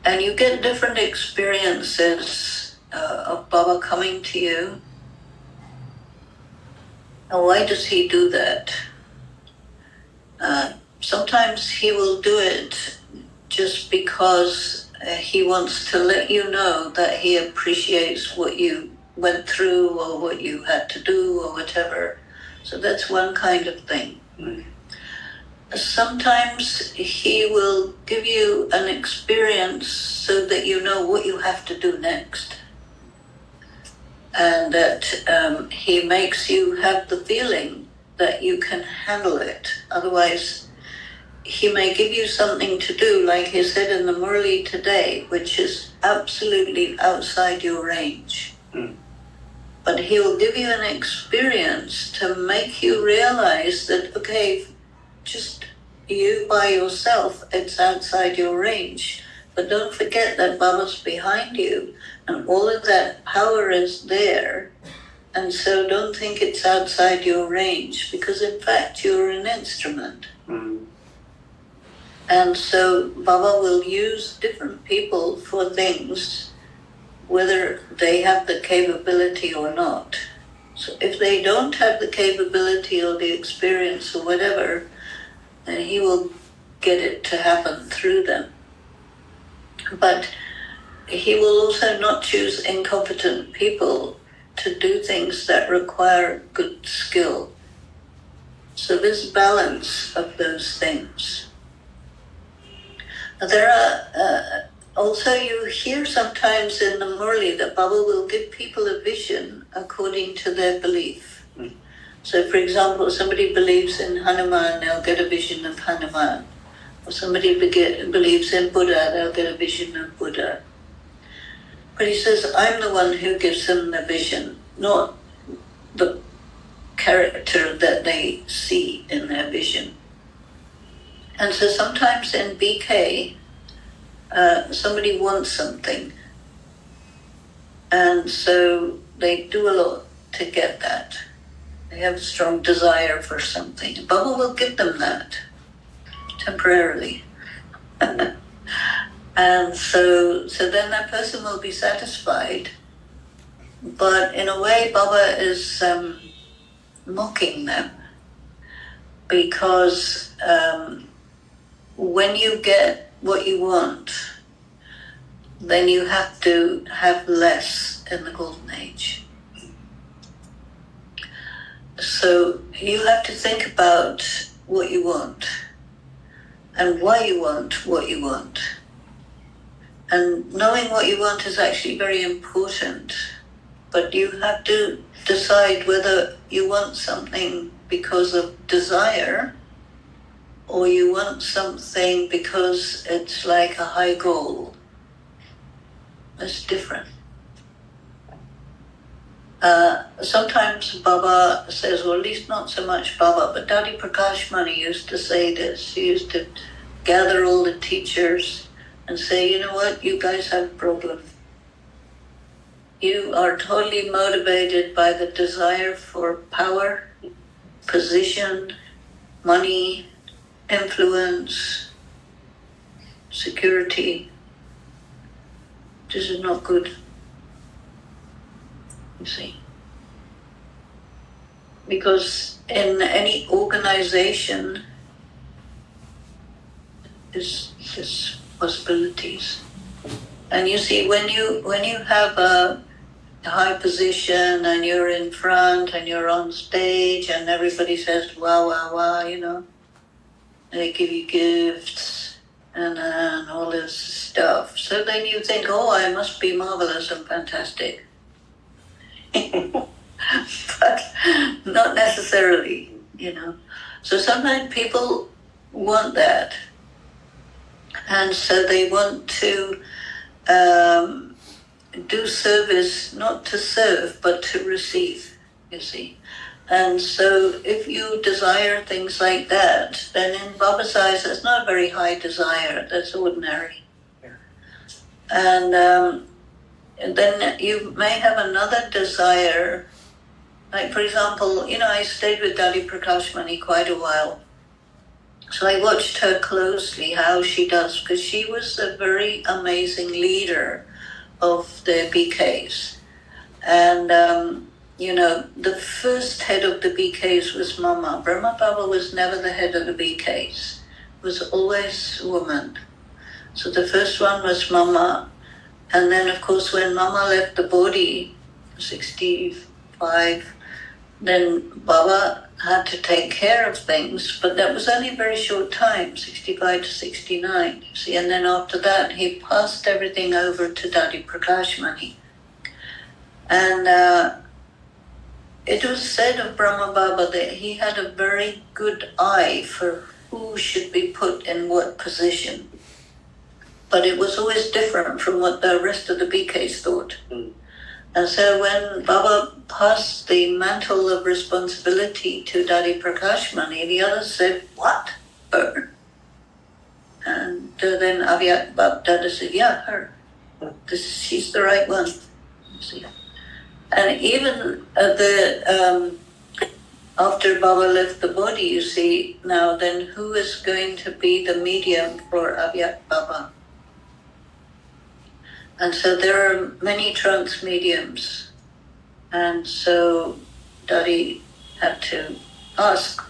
And you get different experiences of Baba coming to you. And why does he do that? Sometimes he will do it just because he wants to let you know that he appreciates what you went through or what you had to do or whatever. So that's one kind of thing. Sometimes he will give you an experience so that you know what you have to do next. And that he makes you have the feeling that you can handle it. Otherwise, he may give you something to do, like he said in the Murli today, which is absolutely outside your range. But he will give you an experience to make you realize that, okay, just you by yourself, it's outside your range. But don't forget that Baba's behind you, and all of that power is there And so don't think it's outside your range, because in fact you're an instrument. And so Baba will use different people for things, whether they have the capability or not. So if they don't have the capability or the experience or whatever, then he will get it to happen through them. But he will also not choose incompetent people to do things that require good skill. So this balance of those things. There are also, you hear sometimes in the Murli that Baba will give people a vision according to their belief. So for example, somebody believes in Hanuman, they'll get a vision of Hanuman. Or somebody believes in Buddha, they'll get a vision of Buddha. But he says, I'm the one who gives them the vision, not the character that they see in their vision. And so sometimes in BK, somebody wants something. And so they do a lot to get that. They have a strong desire for something. Baba will give them that temporarily. And so then that person will be satisfied. But in a way, Baba is mocking them, because when you get what you want, then you have to have less in the Golden Age. So you have to think about what you want and why you want what you want. And knowing what you want is actually very important, but you have to decide whether you want something because of desire or you want something because it's like a high goal. It's different. Sometimes Baba says, or at least not so much Baba, but Dadi Prakash Mani used to say this. He used to gather all the teachers and say, you know what, you guys have a problem. You are totally motivated by the desire for power, position, money, influence, security. This is not good, you see. Because in any organization, there's possibilities. And you see, when you have a high position and you're in front and you're on stage and everybody says, wow, wow, wow, you know, they give you gifts and all this stuff. So then you think, oh, I must be marvelous and fantastic. But not necessarily, you know. So sometimes people want that. And so they want to do service, not to serve, but to receive, you see. And so if you desire things like that, then in Baba's eyes, that's not a very high desire, that's ordinary. Yeah. And then you may have another desire, like for example, you know, I stayed with Dadi Prakash Mani quite a while. So I watched her closely, how she does, because she was a very amazing leader of the BKs. And, you know, the first head of the BKs was Mama. Brahma Baba was never the head of the BKs. It was always a woman. So the first one was Mama. And then, of course, when Mama left the body, 65, then Baba had to take care of things, but that was only a very short time, 65 to 69, you see. And then after that, he passed everything over to Dadi Prakash Mani. And it was said of Brahma Baba that he had a very good eye for who should be put in what position. But it was always different from what the rest of the BKs thought. And so when Baba passed the mantle of responsibility to Dadi Prakash Mani, the others said, what? Her? And then Avyat Bab Dada said, yeah, her. She's the right one. See? And even after Baba left the body, you see, now then who is going to be the medium for Avyat Baba? And so there are many trance mediums. And so Daddy had to ask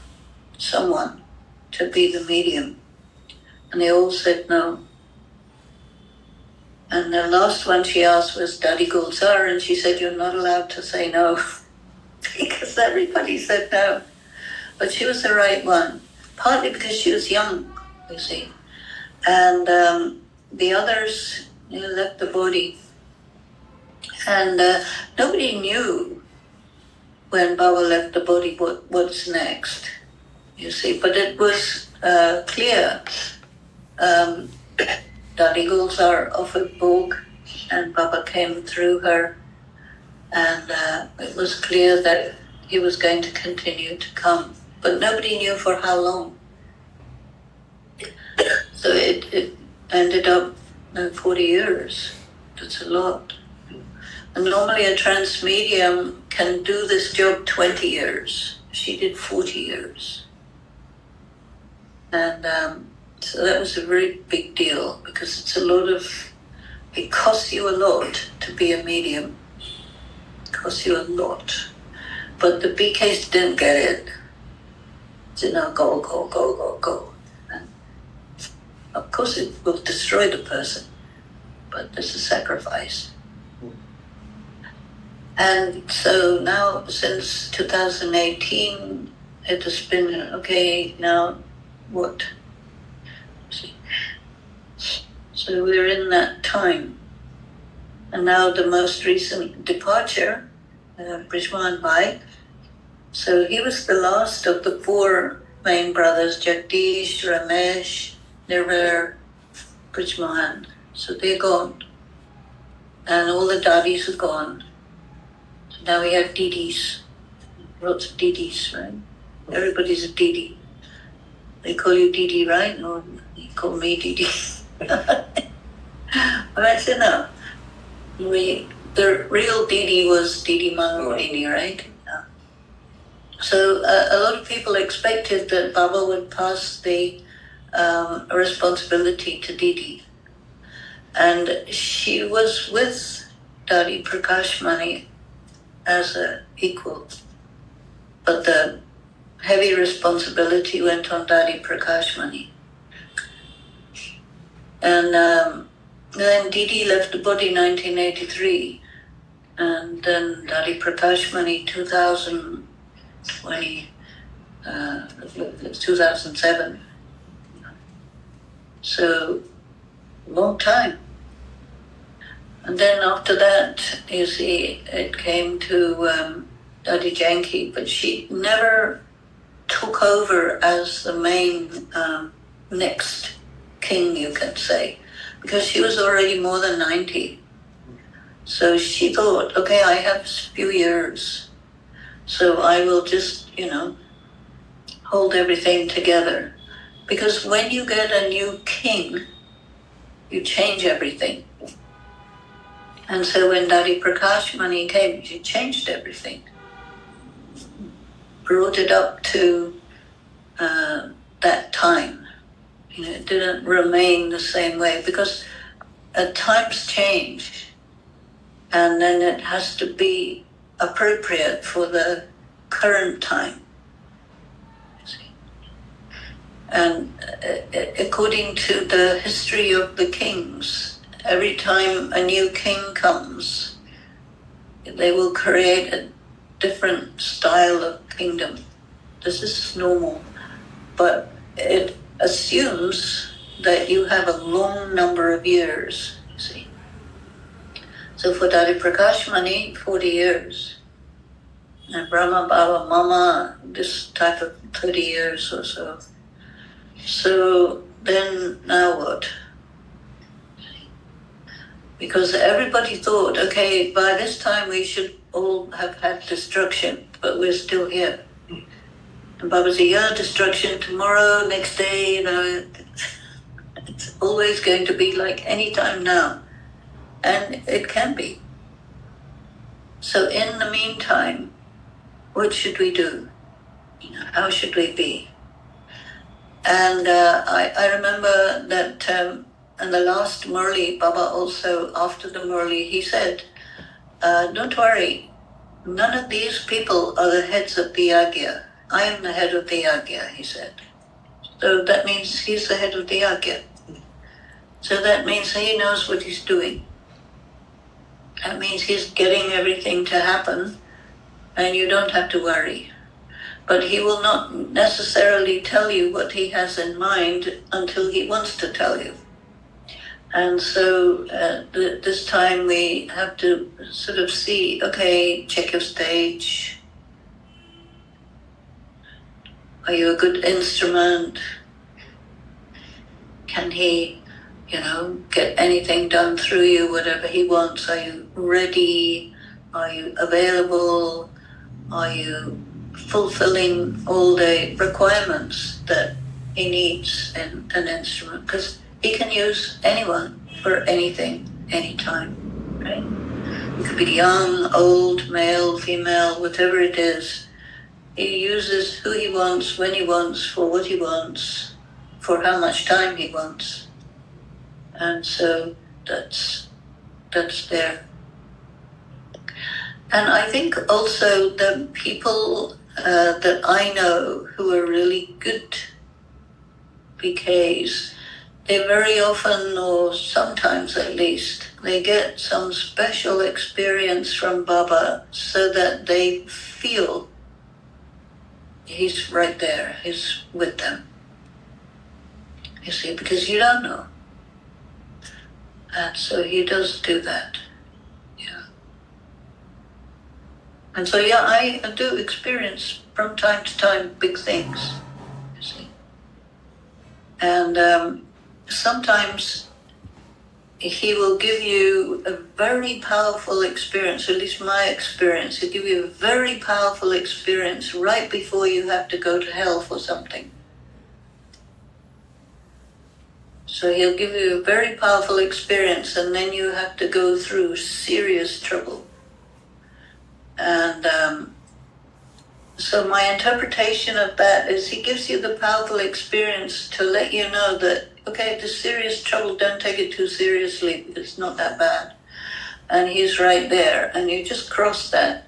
someone to be the medium. And they all said no. And the last one she asked was Daddy Gulzar, and she said, you're not allowed to say no. Because everybody said no. But she was the right one, partly because she was young, you see. And the others left the body. And nobody knew when Baba left the body what's next, you see. But it was clear. Daddy Gulzar offered Bhog, and Baba came through her. And it was clear that he was going to continue to come. But nobody knew for how long. So it ended up 40 years. That's a lot. And normally a trance medium can do this job 20 years. She did 40 years. And so that was a very big deal because it costs you a lot to be a medium. It costs you a lot. But the BKs didn't get it. Go. And of course it will destroy the person, but there's a sacrifice. And so now, since 2018, it has been, okay, now what? So we're in that time. And now the most recent departure, Brijman Bhai. So he was the last of the four main brothers, Jagdish, Ramesh, Nirver, Brijmohan. So they're gone. And all the daddies are gone. So now we have Didis. Lots of Didis, right? Everybody's a Didi. They call you Didi, right? Or you call me Didi. But I said no. The real Didi was Didi Mangarini, right? So a lot of people expected that Baba would pass the responsibility to Didi. And she was with Daddy Prakash Mani as an equal. But the heavy responsibility went on Daddy Prakash Mani. And then Didi left the body in 1983. And then Daddy Prakash Mani 2007. So, long time. And then after that, you see, it came to Daddy Janki, but she never took over as the main next king, you can say, because she was already more than 90. So she thought, okay, I have a few years, so I will just, hold everything together. Because when you get a new king, you change everything. And so when Daddy Prakash Mani came, she changed everything. Brought it up to that time. It didn't remain the same way because times change. And then it has to be appropriate for the current time. And according to the history of the kings, every time a new king comes, they will create a different style of kingdom. This is normal, but it assumes that you have a long number of years, you see. So for Daddy Prakash Mani, 40 years. And Brahma Baba Mama, this type of 30 years or so. So then now what? Because everybody thought, okay, by this time we should all have had destruction, but we're still here. And Baba said, yeah, destruction tomorrow, next day, it's always going to be like any time now. And it can be. So in the meantime, what should we do? How should we be? And I remember that in the last Murli, Baba also, after the Murli, he said, don't worry, none of these people are the heads of the Yagya. I am the head of the Yagya, he said. So that means he's the head of the Yagya. So that means he knows what he's doing. That means he's getting everything to happen, and you don't have to worry. But he will not necessarily tell you what he has in mind until he wants to tell you. And so this time we have to sort of see, okay, check your stage. Are you a good instrument? Can he, get anything done through you, whatever he wants? Are you ready? Are you available? Are you fulfilling all the requirements that he needs in an instrument? Because he can use anyone for anything, anytime, right? It could be young, old, male, female, whatever it is. He uses who he wants, when he wants, for what he wants, for how much time he wants. And so that's there. And I think also the people that I know who are really good PKs, they very often, or sometimes at least, they get some special experience from Baba so that they feel he's right there, he's with them. You see, because you don't know. And so he does do that. Yeah. And so, yeah, I do experience from time to time big things, you see. And sometimes he will give you a very powerful experience, at least my experience. He'll give you a very powerful experience right before you have to go to hell for something. So he'll give you a very powerful experience, and then you have to go through serious trouble. And so my interpretation of that is he gives you the powerful experience to let you know that, okay, this serious trouble, don't take it too seriously. It's not that bad. And he's right there. And you just cross that.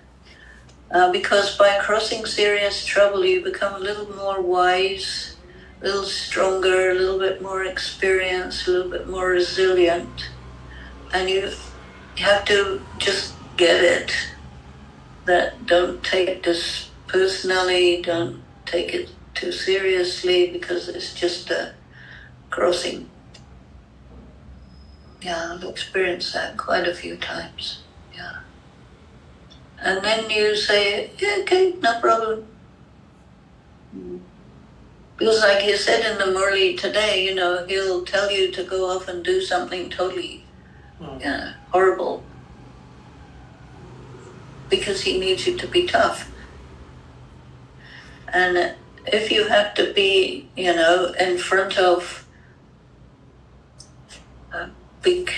Because by crossing serious trouble, you become a little more wise, a little stronger, a little bit more experienced, a little bit more resilient. And you have to just get it. That don't take this personally, don't take it too seriously, because it's just a crossing. Yeah, I've experienced that quite a few times. Yeah. And then you say, yeah, okay, no problem. Because like he said in the Murli today, he'll tell you to go off and do something totally horrible. Because he needs you to be tough. And if you have to be, in front of a big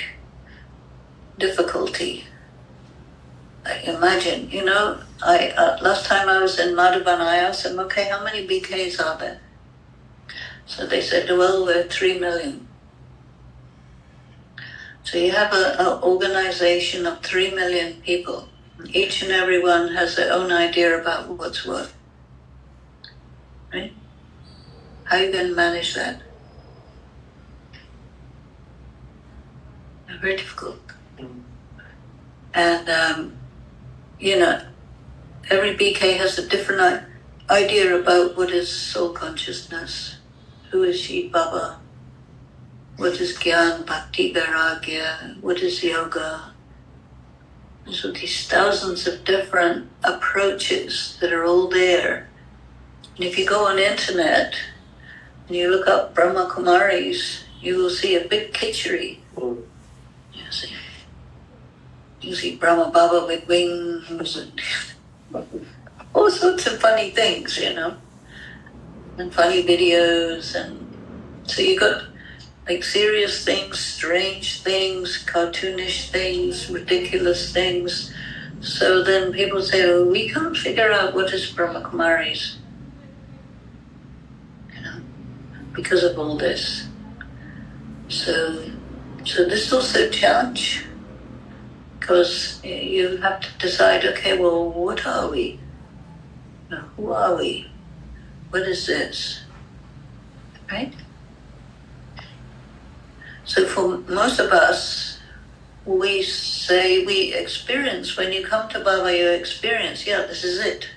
difficulty, imagine, I last time I was in Madhuban, I asked them, okay, how many BKs are there? So they said, well, we're 3 million. So you have an organization of 3 million people. Each and every one has their own idea about what's what. Right? How are you going to manage that? Very difficult. And, every BK has a different idea about what is soul consciousness, who is Shiv Baba, what is Gyan, Bhakti, Vairagya, what is yoga. So these thousands of different approaches that are all there. And if you go on internet and you look up Brahma Kumaris, you will see a big kitchery. You see Brahma Baba with wings and all sorts of funny things, and funny videos. And so you got like serious things, strange things, cartoonish things, ridiculous things. So then people say, oh, we can't figure out what is Brahmakumaris, because of all this. So this is also a challenge, because you have to decide, okay, well, what are we? Who are we? What is this? Right? So for most of us, we say we experience, when you come to Baba, you experience, yeah, this is it.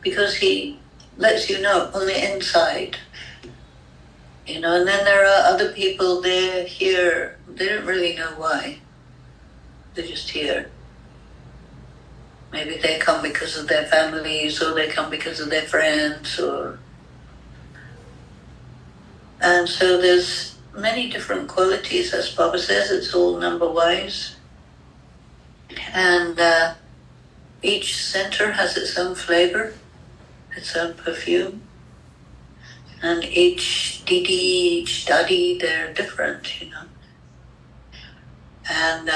Because he lets you know on the inside. And then there are other people, they're here, they don't really know why. They're just here. Maybe they come because of their families, or they come because of their friends, and so there's many different qualities, as Baba says, it's all number-wise. And each center has its own flavor, its own perfume. And each Didi, each Dadi, they're different, And,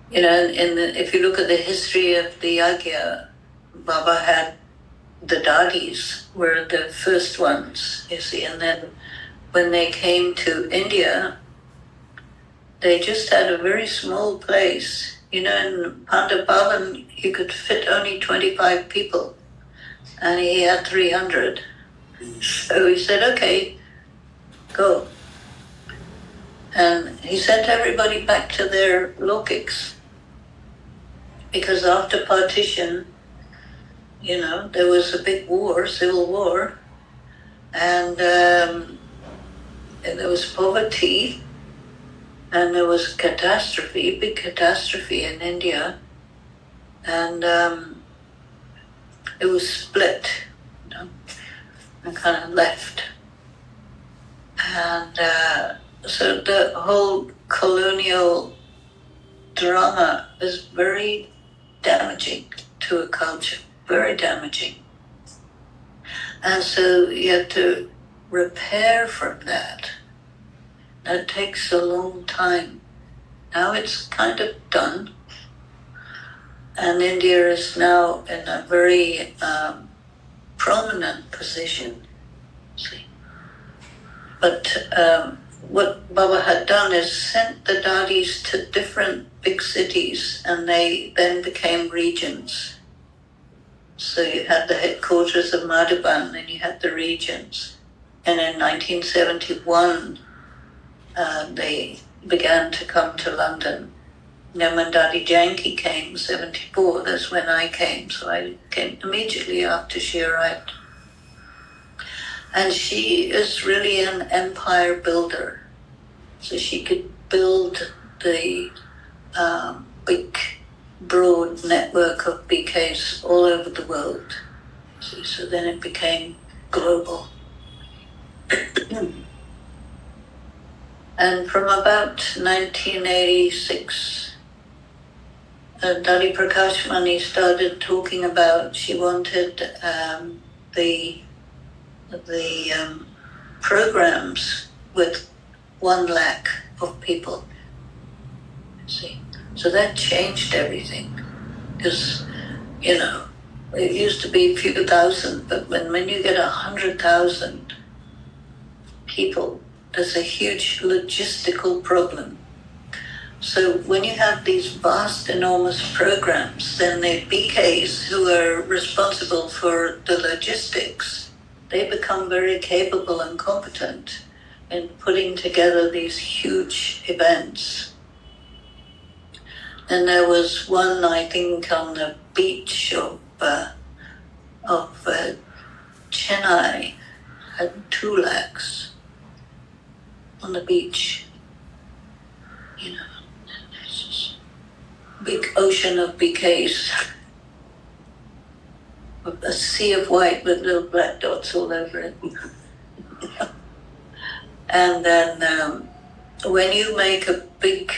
if you look at the history of the Yagya, Baba had the Dadis were the first ones, you see, and then when they came to India, they just had a very small place. In Pandavalan, you could fit only 25 people, and he had 300. So he said, okay, go. And he sent everybody back to their lokiks, because after partition, there was a big war, civil war, and there was poverty, and there was catastrophe, big catastrophe in India, and it was split, and kind of left. And so the whole colonial drama is very damaging to a culture, very damaging. And so you have to repair from that. That takes a long time. Now it's kind of done. And India is now in a very prominent position. See. But what Baba had done is sent the Dadis to different big cities, and they then became regions. So you had the headquarters of Madhuban, and you had the regions. And in 1971, they began to come to London. When Dadi Janki came, 74, that's when I came. So I came immediately after Shirai. And she is really an empire builder. So she could build the big, broad network of BKs all over the world. See, so then it became global. And from about 1986, Dadi Prakash Mani started talking about, she wanted the programs with 1 lakh of people. See, so that changed everything, because it used to be a few thousand, but when you get 100,000 people, there's a huge logistical problem. So when you have these vast, enormous programs, then the BKs who are responsible for the logistics, they become very capable and competent in putting together these huge events. And there was one, I think, on the beach of Chennai, had 2 lakhs on the beach. Big ocean of BKs, a sea of white with little black dots all over it. And then when you make a big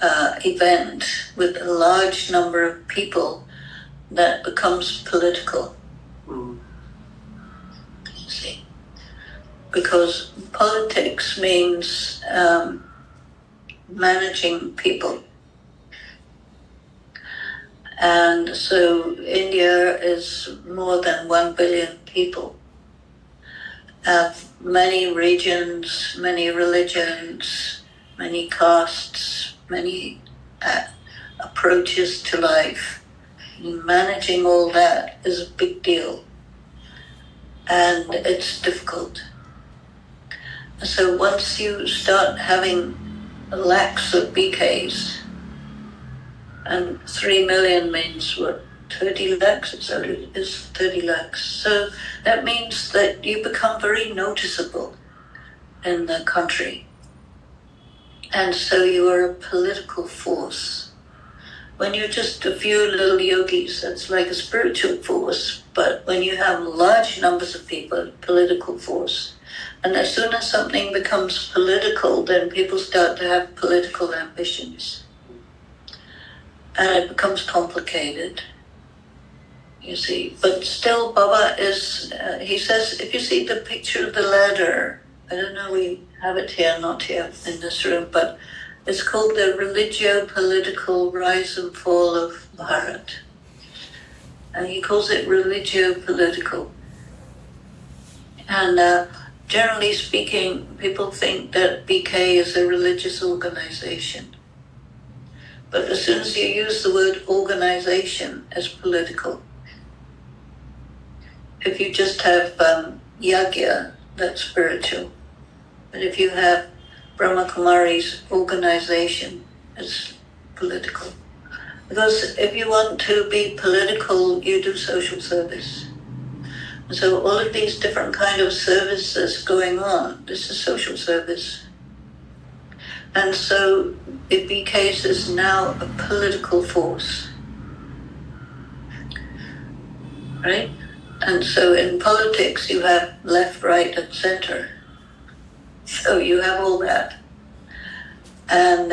event with a large number of people, that becomes political. See, because politics means managing people. And so India is more than 1 billion people. Many regions, many religions, many castes, many approaches to life. Managing all that is a big deal, and it's difficult. So once you start having lakhs of BKs, and 3 million means what? 30 lakhs, so it is 30 lakhs. So that means that you become very noticeable in the country. And so you are a political force. When you're just a few little yogis, that's like a spiritual force. But when you have large numbers of people, political force. And as soon as something becomes political, then people start to have political ambitions. And it becomes complicated, you see. But still, Baba is, he says, if you see the picture of the ladder, I don't know, we have it here, not here in this room, but it's called the Religio-Political Rise and Fall of Bharat. And he calls it religio-political. And generally speaking, people think that BK is a religious organization. But as soon as you use the word organization as political, if you just have yagya, that's spiritual. But if you have Brahma Kumari's organization, it's political. Because if you want to be political, you do social service. And so all of these different kind of services going on, this is social service. And so it becomes now a political force, right? And so in politics you have left, right, and center. So you have all that. And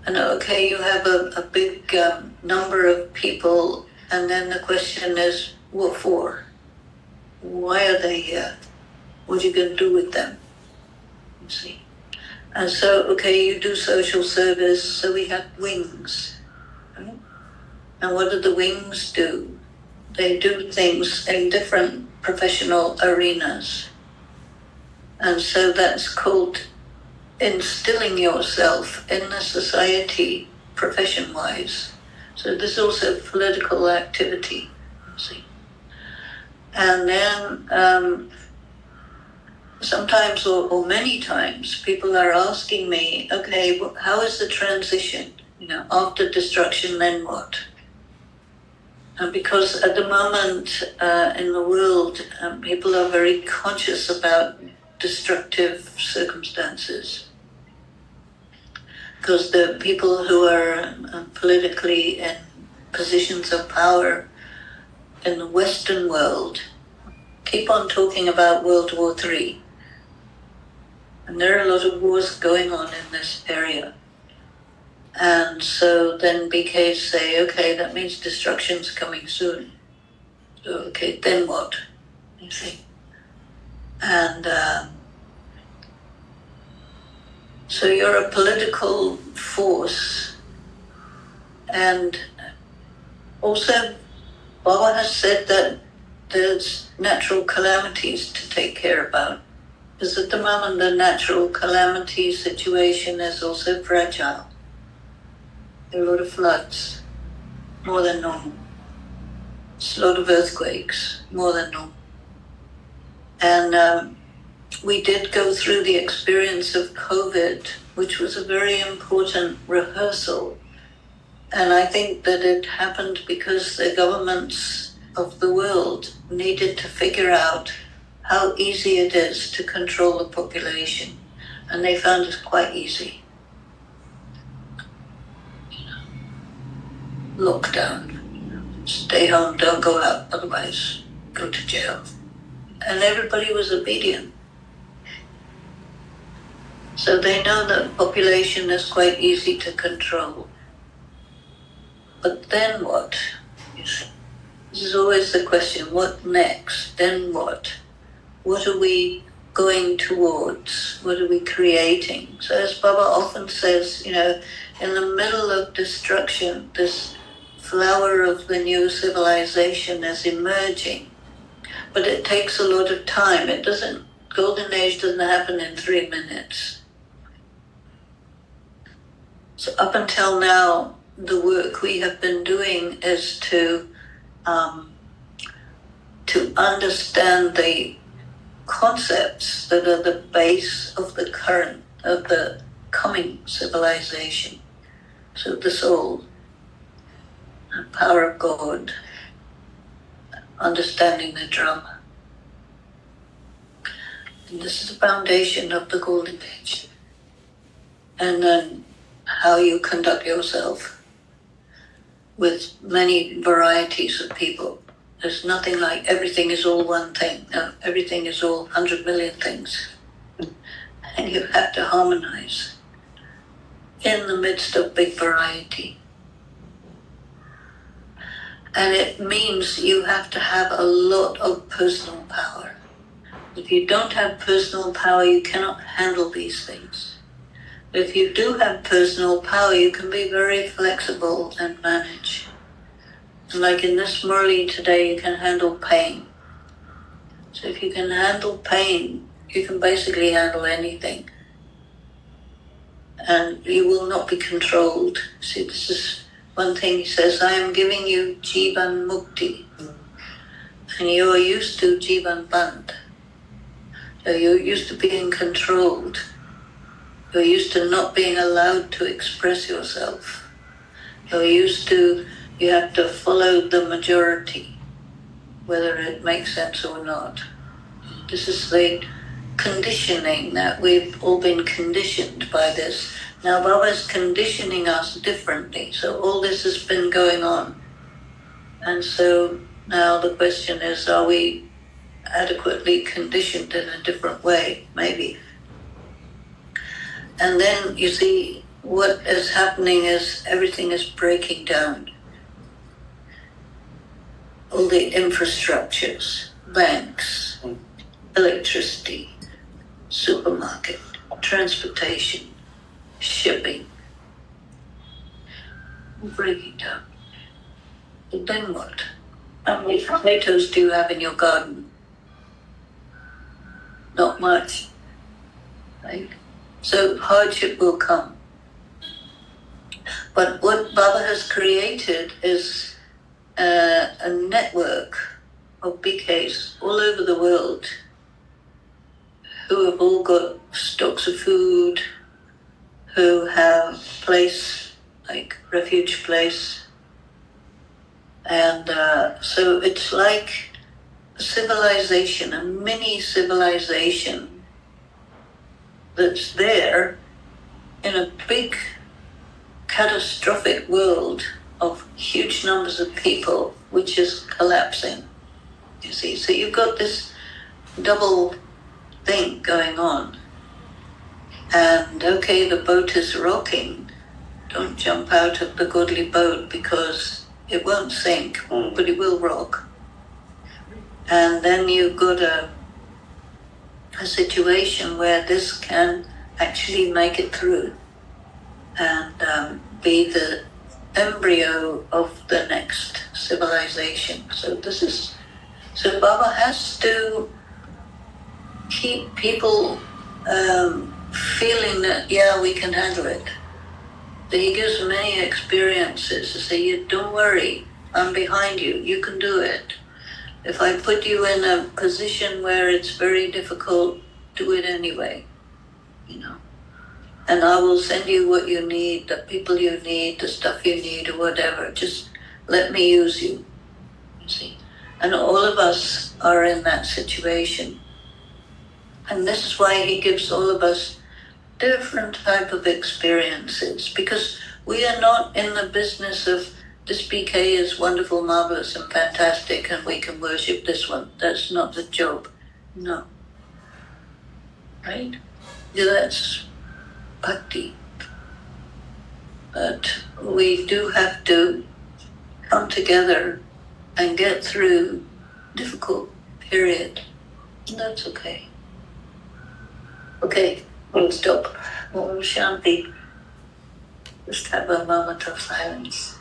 okay, you have a big number of people, and then the question is, what for? Why are they here? What are you going to do with them? You see? And so, okay, you do social service, so we have wings. Right? And what do the wings do? They do things in different professional arenas. And so that's called instilling yourself in the society profession-wise. So this is also political activity, you see. And then sometimes or many times people are asking me, okay, how is the transition? After destruction, then what? Because at the moment in the world, people are very conscious about destructive circumstances. Because the people who are politically in positions of power in the Western world keep on talking about World War III. And there are a lot of wars going on in this area. And so then BKs say, okay, that means destruction's coming soon. So, okay, then what? You see? And so you're a political force. And also, Baba has said that there's natural calamities to take care about. Because at the moment, the natural calamity situation is also fragile. There are a lot of floods, more than normal. There's a lot of earthquakes, more than normal. And we did go through the experience of COVID, which was a very important rehearsal. And I think that it happened because the governments of the world needed to figure out how easy it is to control the population. And they found it quite easy. Lockdown. Stay home, don't go out, otherwise go to jail. And everybody was obedient. So they know that population is quite easy to control. But then what? This is always the question, what next? Then what? What are we going towards? What are we creating? So as Baba often says, in the middle of destruction, this flower of the new civilization is emerging. But it takes a lot of time. Golden Age doesn't happen in 3 minutes. So up until now, the work we have been doing is to understand the concepts that are the base of the coming civilization. So the soul, the power of God, understanding the drama. And this is the foundation of the Golden Age. And then how you conduct yourself with many varieties of people. There's nothing like everything is all one thing. No, everything is all 100 million things. And you have to harmonize in the midst of big variety. And it means you have to have a lot of personal power. If you don't have personal power, you cannot handle these things. If you do have personal power, you can be very flexible and manage. Like in this Murli today, you can handle pain. So if you can handle pain, you can basically handle anything. And you will not be controlled. See, this is one thing he says, I am giving you Jivan Mukti. And you are used to Jivan Band. So you're used to being controlled. You're used to not being allowed to express yourself. You're used to, you have to follow the majority, whether it makes sense or not. This is the conditioning that we've all been conditioned by this. Now Baba's conditioning us differently, so all this has been going on. And so now the question is, are we adequately conditioned in a different way? Maybe. And then you see what is happening is everything is breaking down. All the infrastructures, banks, electricity, supermarket, transportation, shipping, breaking down. But then what? How many potatoes do you have in your garden? Not much, right? So hardship will come. But what Baba has created is a network of BKs all over the world who have all got stocks of food, who have place, like refuge place. And so it's like a civilization, a mini civilization that's there in a big catastrophic world of huge numbers of people, which is collapsing, you see. So you've got this double thing going on. And okay, the boat is rocking. Don't jump out of the godly boat because it won't sink, but it will rock. And then you've got a situation where this can actually make it through and be the embryo of the next civilization. So Baba has to keep people feeling that, yeah, we can handle it. He gives many experiences to say, don't worry, I'm behind you, you can do it. If I put you in a position where it's very difficult, do it anyway, you know. And I will send you what you need, the people you need, the stuff you need, or whatever. Just let me use you see. And all of us are in that situation. And this is why he gives all of us different type of experiences, because we are not in the business of this BK is wonderful, marvelous, and fantastic, and we can worship this one. That's not the job. No. Right? Yeah, that's bhakti. But we do have to come together and get through difficult period. And that's okay. Okay, we'll stop. Om Shanti. Just have a moment of silence.